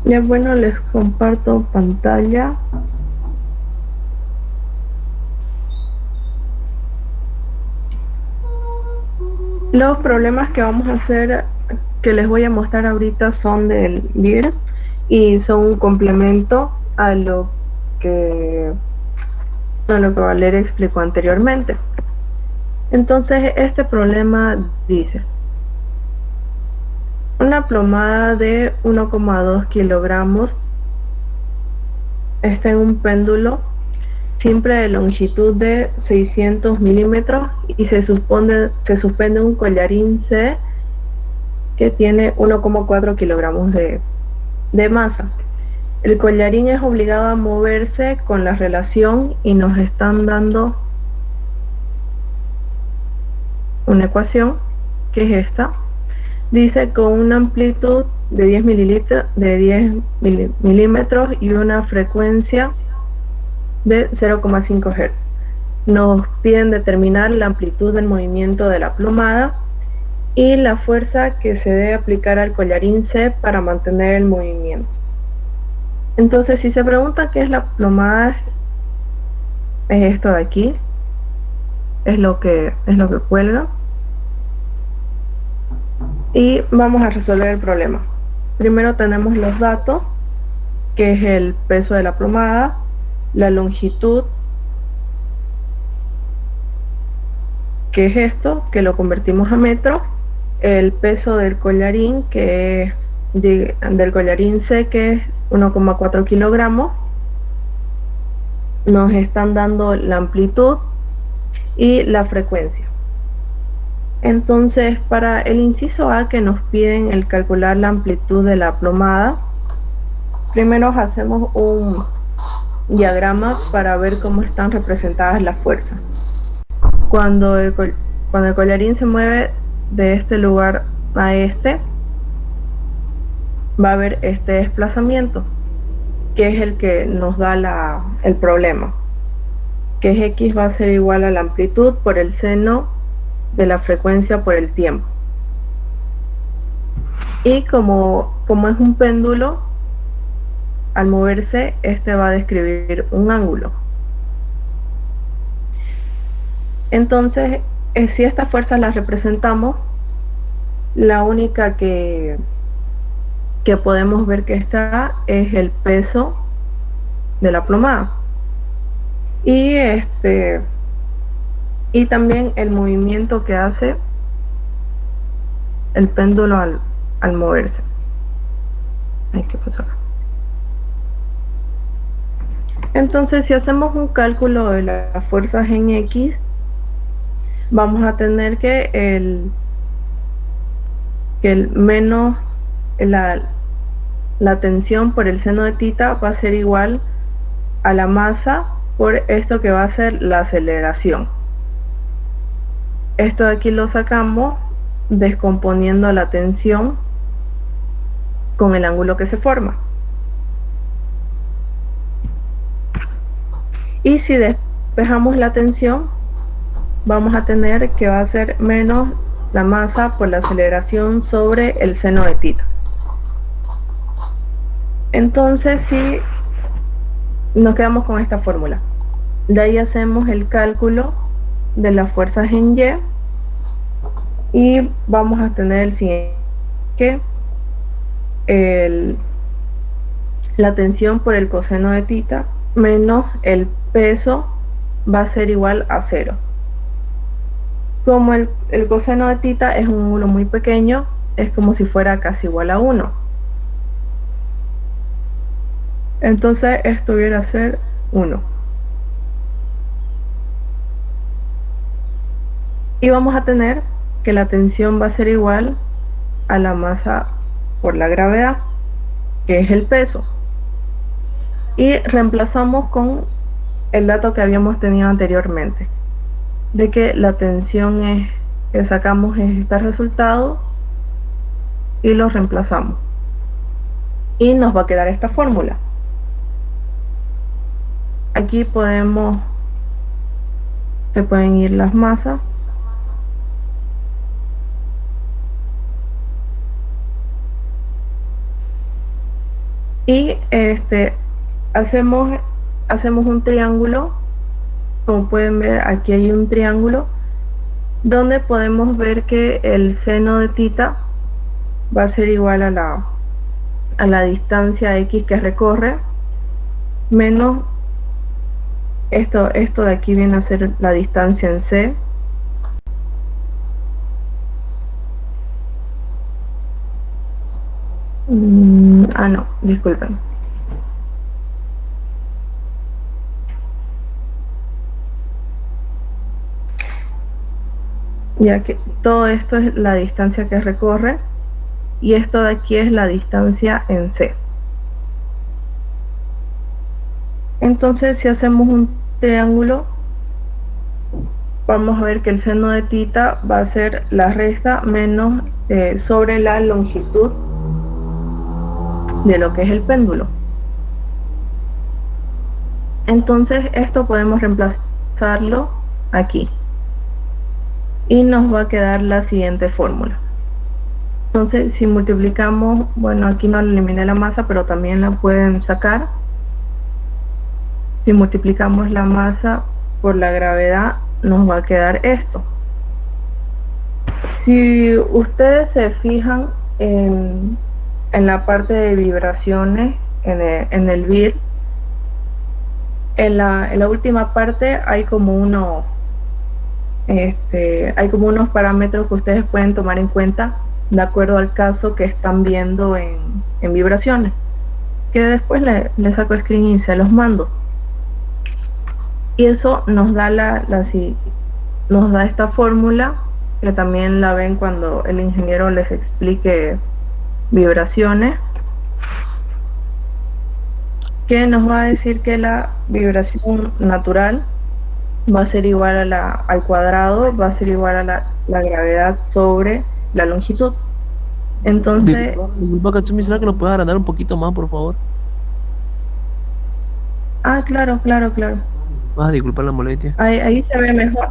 ya bueno, les comparto pantalla. Los problemas que vamos a hacer, que les voy a mostrar ahorita, son del BIR y son un complemento a lo que Valeria explicó anteriormente. Entonces, este problema dice: una plomada de 1,2 kilogramos está en un péndulo siempre de longitud de 600 milímetros y se suspende un collarín C que tiene 1,4 kilogramos de masa. El collarín es obligado a moverse con la relación y nos están dando una ecuación que es esta. Dice con una amplitud de 10 milímetros y una frecuencia de 0,5 Hz. Nos piden determinar la amplitud del movimiento de la plomada y la fuerza que se debe aplicar al collarín C para mantener el movimiento. Entonces, si se pregunta qué es la plomada, es esto de aquí, es lo que cuelga. Y vamos a resolver el problema. Primero tenemos los datos, que es el peso de la plomada, la longitud, que es esto, que lo convertimos a metros, el peso del collarín, que es del collarín C, que es 1,4 kilogramos. Nos están dando la amplitud y la frecuencia. Entonces, para el inciso A, que nos piden el calcular la amplitud de la plomada, primero hacemos un diagrama para ver cómo están representadas las fuerzas. Cuando el collarín se mueve de este lugar a este, va a haber este desplazamiento, que es el que nos da el problema, que es X va a ser igual a la amplitud por el seno de la frecuencia por el tiempo. Y como es un péndulo, al moverse, este va a describir un ángulo. Entonces, si estas fuerzas las representamos, la única que podemos ver que está es el peso de la plomada. Y también el movimiento que hace el péndulo al moverse. Ay, ¿qué pasó acá? Entonces, si hacemos un cálculo de las fuerzas en X, vamos a tener que el menos la tensión por el seno de tita va a ser igual a la masa por esto que va a ser la aceleración. Esto de aquí lo sacamos descomponiendo la tensión con el ángulo que se forma. Y si despejamos la tensión, vamos a tener que va a ser menos la masa por la aceleración sobre el seno de tita. Entonces, si nos quedamos con esta fórmula, de ahí hacemos el cálculo de las fuerzas en Y y vamos a tener el siguiente, que la tensión por el coseno de tita menos el peso va a ser igual a 0. Como el coseno de tita es un ángulo muy pequeño, es como si fuera casi igual a 1. Entonces esto viene a ser 1. Y vamos a tener que la tensión va a ser igual a la masa por la gravedad, que es el peso. Y reemplazamos con el dato que habíamos tenido anteriormente, de que la tensión que sacamos es este resultado, y lo reemplazamos. Y nos va a quedar esta fórmula. Aquí se pueden ir las masas. Y hacemos un triángulo. Como pueden ver, aquí hay un triángulo donde podemos ver que el seno de tita va a ser igual a la distancia x que recorre, menos esto de aquí viene a ser la distancia en c, no, disculpen. Ya que todo esto es la distancia que recorre y esto de aquí es la distancia en c. Entonces, si hacemos un triángulo, vamos a ver que el seno de tita va a ser la resta menos sobre la longitud de lo que es el péndulo. Entonces esto podemos reemplazarlo aquí y nos va a quedar la siguiente fórmula. Entonces, si multiplicamos, bueno, aquí no eliminé la masa, pero también la pueden sacar. Si multiplicamos la masa por la gravedad, nos va a quedar esto. Si ustedes se fijan en la parte de vibraciones, en el BIR, en la última parte hay como unos parámetros que ustedes pueden tomar en cuenta de acuerdo al caso que están viendo en vibraciones, que después le saco screen y se los mando. Y eso nos da nos da esta fórmula, que también la ven cuando el ingeniero les explique vibraciones, que nos va a decir que la vibración natural va a ser igual al cuadrado, va a ser igual a la gravedad sobre la longitud. Entonces, disculpa, Katsumi, ¿será que lo puedes agrandar un poquito más, por favor? Claro. Disculpa la molestia. Ahí se ve mejor.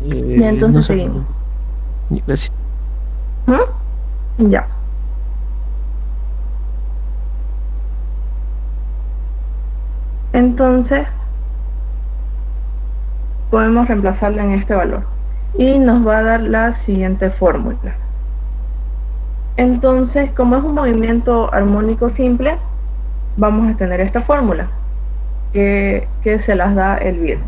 Y entonces no sé. seguimos. Gracias. Ya. Entonces podemos reemplazarla en este valor y nos va a dar la siguiente fórmula. Entonces, como es un movimiento armónico simple, vamos a tener esta fórmula que se las da el BIR.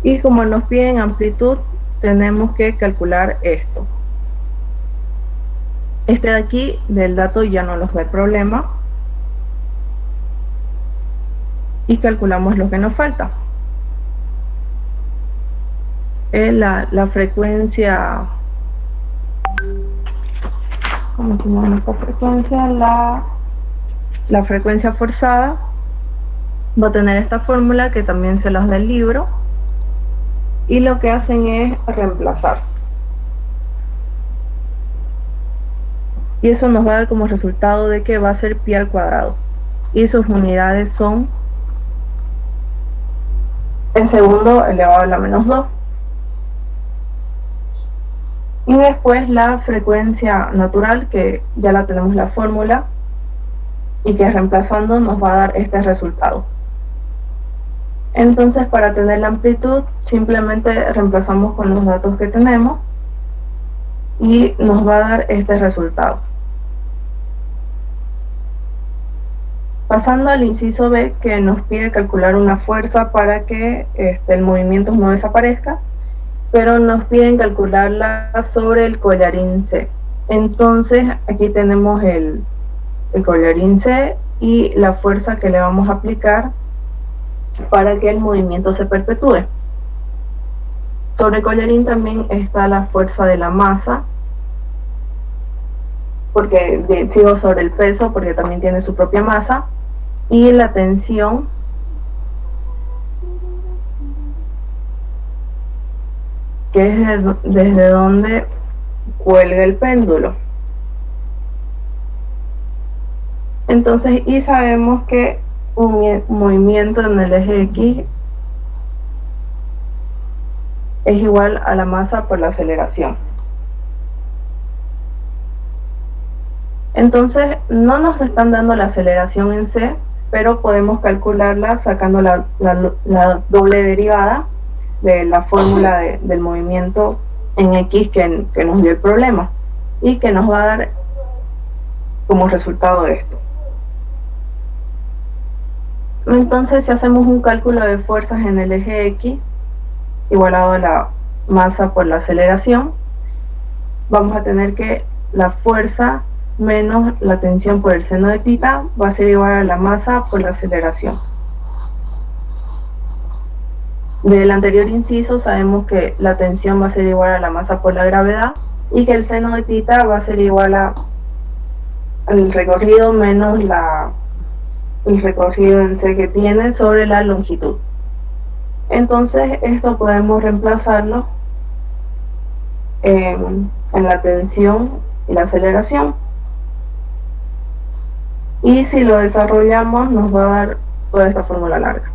Y como nos piden amplitud, tenemos que calcular esto. Este de aquí, del dato, ya no nos da el problema. Y calculamos lo que nos falta. La frecuencia... ¿Cómo se llama esta frecuencia? La frecuencia forzada va a tener esta fórmula que también se las da el libro, y lo que hacen es reemplazar. y eso nos va a dar como resultado de que va a ser pi al cuadrado, y sus unidades son el segundo elevado a la menos 2. Y después la frecuencia natural, que ya la tenemos la fórmula, y que reemplazando nos va a dar este resultado. Entonces, para tener la amplitud, simplemente reemplazamos con los datos que tenemos y nos va a dar este resultado. Pasando al inciso B, que nos pide calcular una fuerza para que el movimiento no desaparezca, pero nos piden calcularla sobre el collarín C. Entonces, aquí tenemos el collarín C y la fuerza que le vamos a aplicar para que el movimiento se perpetúe. Sobre el collarín también está la fuerza de la masa, porque sigo sobre el peso porque también tiene su propia masa, y la tensión, que es desde donde cuelga el péndulo. Entonces, y sabemos que un movimiento en el eje X es igual a la masa por la aceleración. Entonces, no nos están dando la aceleración en C, pero podemos calcularla sacando la doble derivada de la fórmula del movimiento en X que nos dio el problema, y que nos va a dar como resultado esto. Entonces, si hacemos un cálculo de fuerzas en el eje X igualado a la masa por la aceleración, vamos a tener que la fuerza menos la tensión por el seno de tita va a ser igual a la masa por la aceleración. Del anterior inciso sabemos que la tensión va a ser igual a la masa por la gravedad y que el seno de tita va a ser igual al recorrido menos el recorrido en C que tiene sobre la longitud. Entonces esto podemos reemplazarlo en la tensión y la aceleración, y si lo desarrollamos nos va a dar toda esta fórmula larga,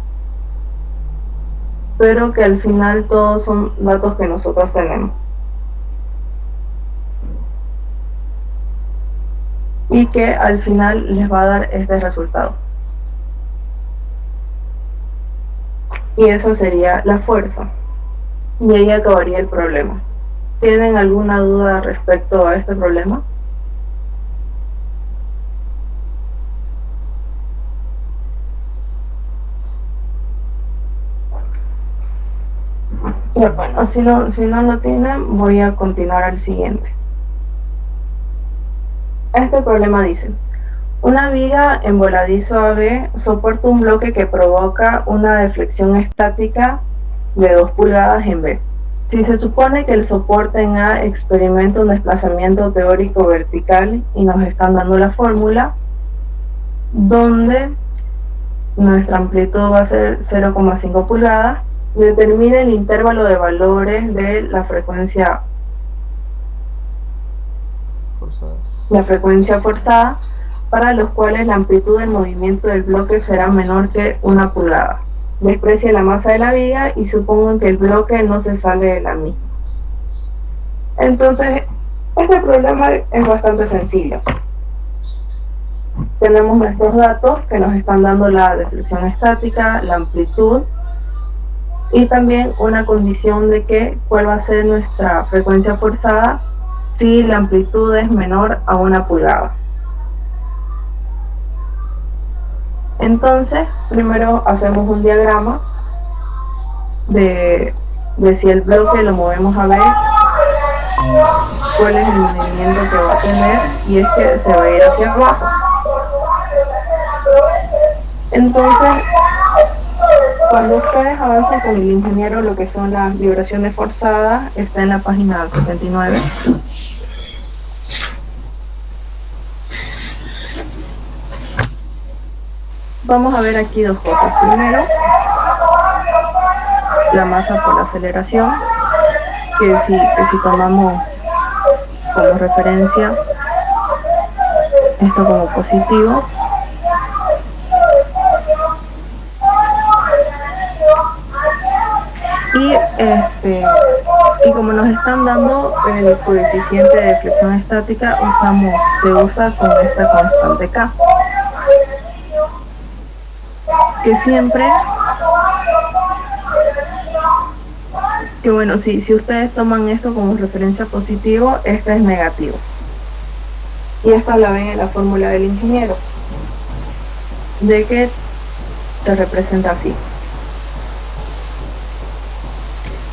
pero que al final todos son datos que nosotros tenemos, y que al final les va a dar este resultado. Y eso sería la fuerza, y ahí acabaría el problema. ¿Tienen alguna duda respecto a este problema? Y bueno, si no lo tienen, voy a continuar al siguiente. Este problema dice: una viga en voladizo AB soporta un bloque que provoca una deflexión estática de 2 pulgadas en B. Si se supone que el soporte en A experimenta un desplazamiento teórico vertical, y nos están dando la fórmula, donde nuestra amplitud va a ser 0,5 pulgadas, determine el intervalo de valores de la frecuencia forzada, para los cuales la amplitud del movimiento del bloque será menor que 1 pulgada. Desprecie la masa de la viga y supongan que el bloque no se sale de la misma. Entonces, este problema es bastante sencillo. Tenemos nuestros datos que nos están dando la deflexión estática, la amplitud, y también una condición de que cuál va a ser nuestra frecuencia forzada si la amplitud es menor a 1 pulgada. Entonces, primero hacemos un diagrama de si el bloque lo movemos a B, cuál es el movimiento que va a tener, y es que se va a ir hacia abajo. Entonces, cuando ustedes avancen con el ingeniero lo que son las vibraciones forzadas, está en la página 79. Vamos a ver aquí dos cosas. Primero, la masa por la aceleración, que si tomamos como referencia esto como positivo. Y como nos están dando el coeficiente de deflexión estática, se usa con esta constante K, que siempre, que bueno, si ustedes toman esto como referencia positivo, esta es negativo. Y esta la ven en la fórmula del ingeniero, de que se representa así.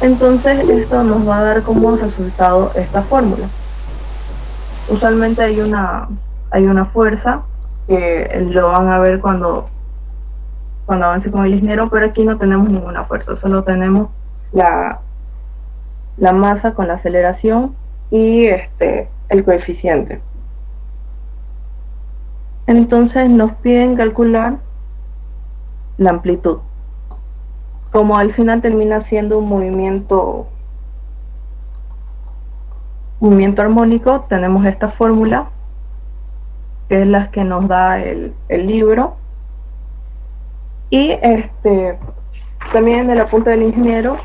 Entonces esto nos va a dar como resultado esta fórmula. Usualmente hay una fuerza que lo van a ver cuando avance con el ingeniero, pero aquí no tenemos ninguna fuerza, solo tenemos la masa con la aceleración y el coeficiente. Entonces nos piden calcular la amplitud. Como al final termina siendo un movimiento armónico, tenemos esta fórmula, que es la que nos da el libro. Y también en el apunte del ingeniero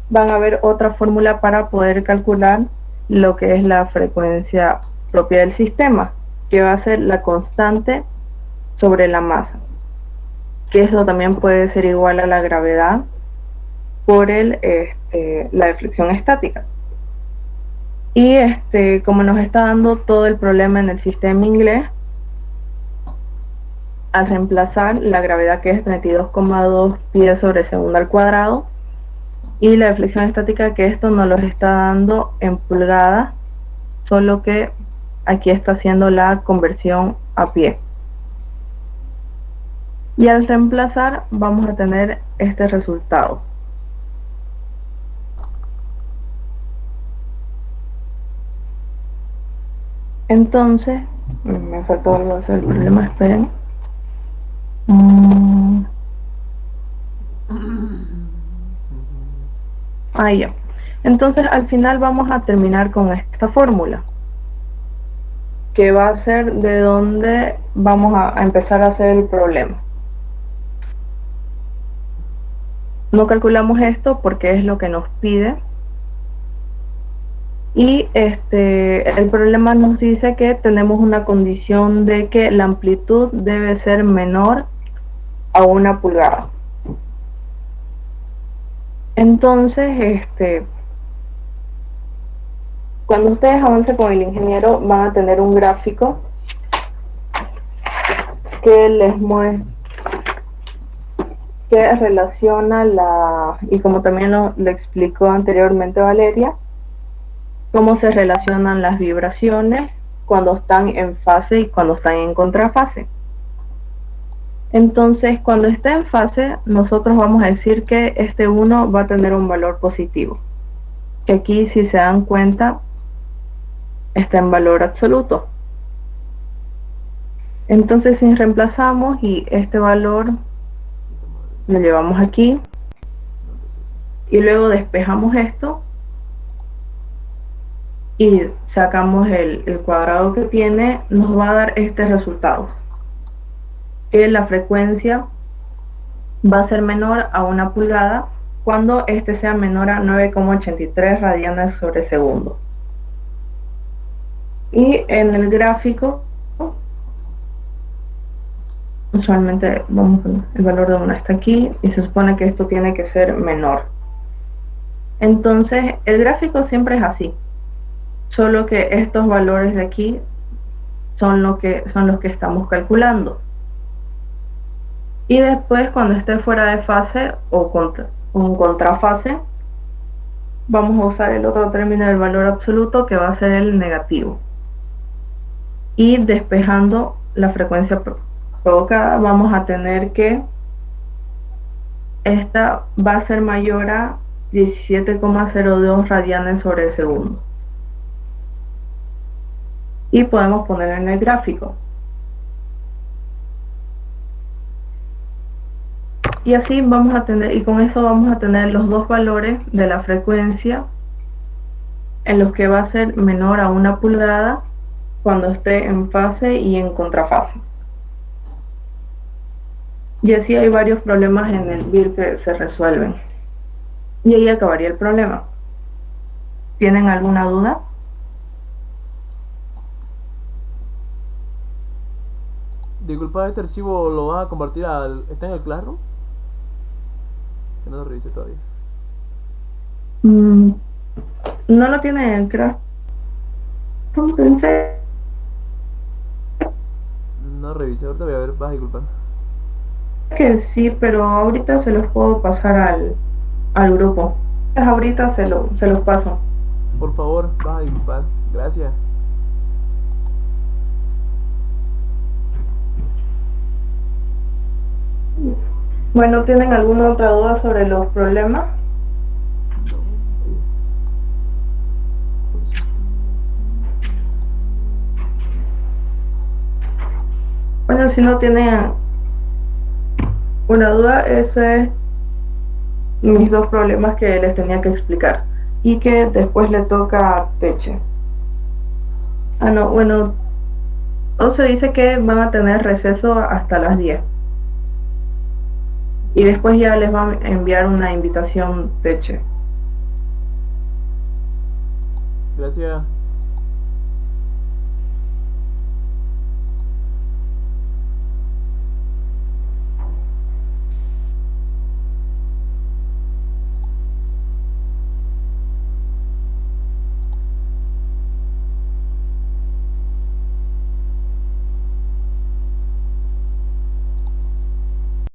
van a ver otra fórmula para poder calcular lo que es la frecuencia propia del sistema, que va a ser la constante sobre la masa, que eso también puede ser igual a la gravedad por la deflexión estática. Y como nos está dando todo el problema en el sistema inglés, al reemplazar la gravedad, que es 32,2 pies sobre segundo al cuadrado, y la deflexión estática, que esto nos lo está dando en pulgadas, solo que aquí está haciendo la conversión a pie. Y al reemplazar vamos a tener este resultado. Entonces, me faltó algo hacer el problema, esperen. Ahí ya. Entonces al final vamos a terminar con esta fórmula, que va a ser de donde vamos a empezar a hacer el problema. No calculamos esto porque es lo que nos pide. Y el problema nos dice que tenemos una condición de que la amplitud debe ser menor a 1 pulgada. Entonces, cuando ustedes avancen con el ingeniero, van a tener un gráfico que les muestra, que relaciona y como también lo explicó anteriormente Valeria, cómo se relacionan las vibraciones cuando están en fase y cuando están en contrafase. Entonces, cuando está en fase, nosotros vamos a decir que este 1 va a tener un valor positivo, que aquí, si se dan cuenta, está en valor absoluto. Entonces, si reemplazamos y este valor lo llevamos aquí y luego despejamos esto y sacamos el cuadrado que tiene, nos va a dar este resultado, que la frecuencia va a ser menor a 1 pulgada cuando sea menor a 9,83 radianes sobre segundo. Y en el gráfico, usualmente el valor de 1 está aquí y se supone que esto tiene que ser menor. Entonces el gráfico siempre es así, solo que estos valores de aquí son los que estamos calculando. Y después, cuando esté fuera de fase o contrafase, vamos a usar el otro término del valor absoluto, que va a ser el negativo. Y despejando la frecuencia provocada, vamos a tener que esta va a ser mayor a 17,02 radianes sobre el segundo. Y podemos ponerlo en el gráfico. Y así vamos a tener, y con eso vamos a tener los dos valores de la frecuencia en los que va a ser menor a 1 pulgada cuando esté en fase y en contrafase. Y así hay varios problemas en el BIR que se resuelven. Y ahí acabaría el problema. ¿Tienen alguna duda? Disculpa, este archivo lo vas a compartir ¿Está en el Classroom? Que no lo revisé todavía. No lo tiene en el Craft. Pensé No revisé, ahorita voy a ver, vas a disculpar. que sí, pero ahorita se los puedo pasar al grupo. Ahorita se los paso. Por favor, vas a disculpar. Gracias. Bueno, ¿tienen alguna otra duda sobre los problemas? Bueno, si no tienen una duda, ese es mis dos problemas que les tenía que explicar y que después le toca a Teche. No, bueno, o se dice que van a tener receso hasta las 10 y después ya les va a enviar una invitación Teche. Gracias.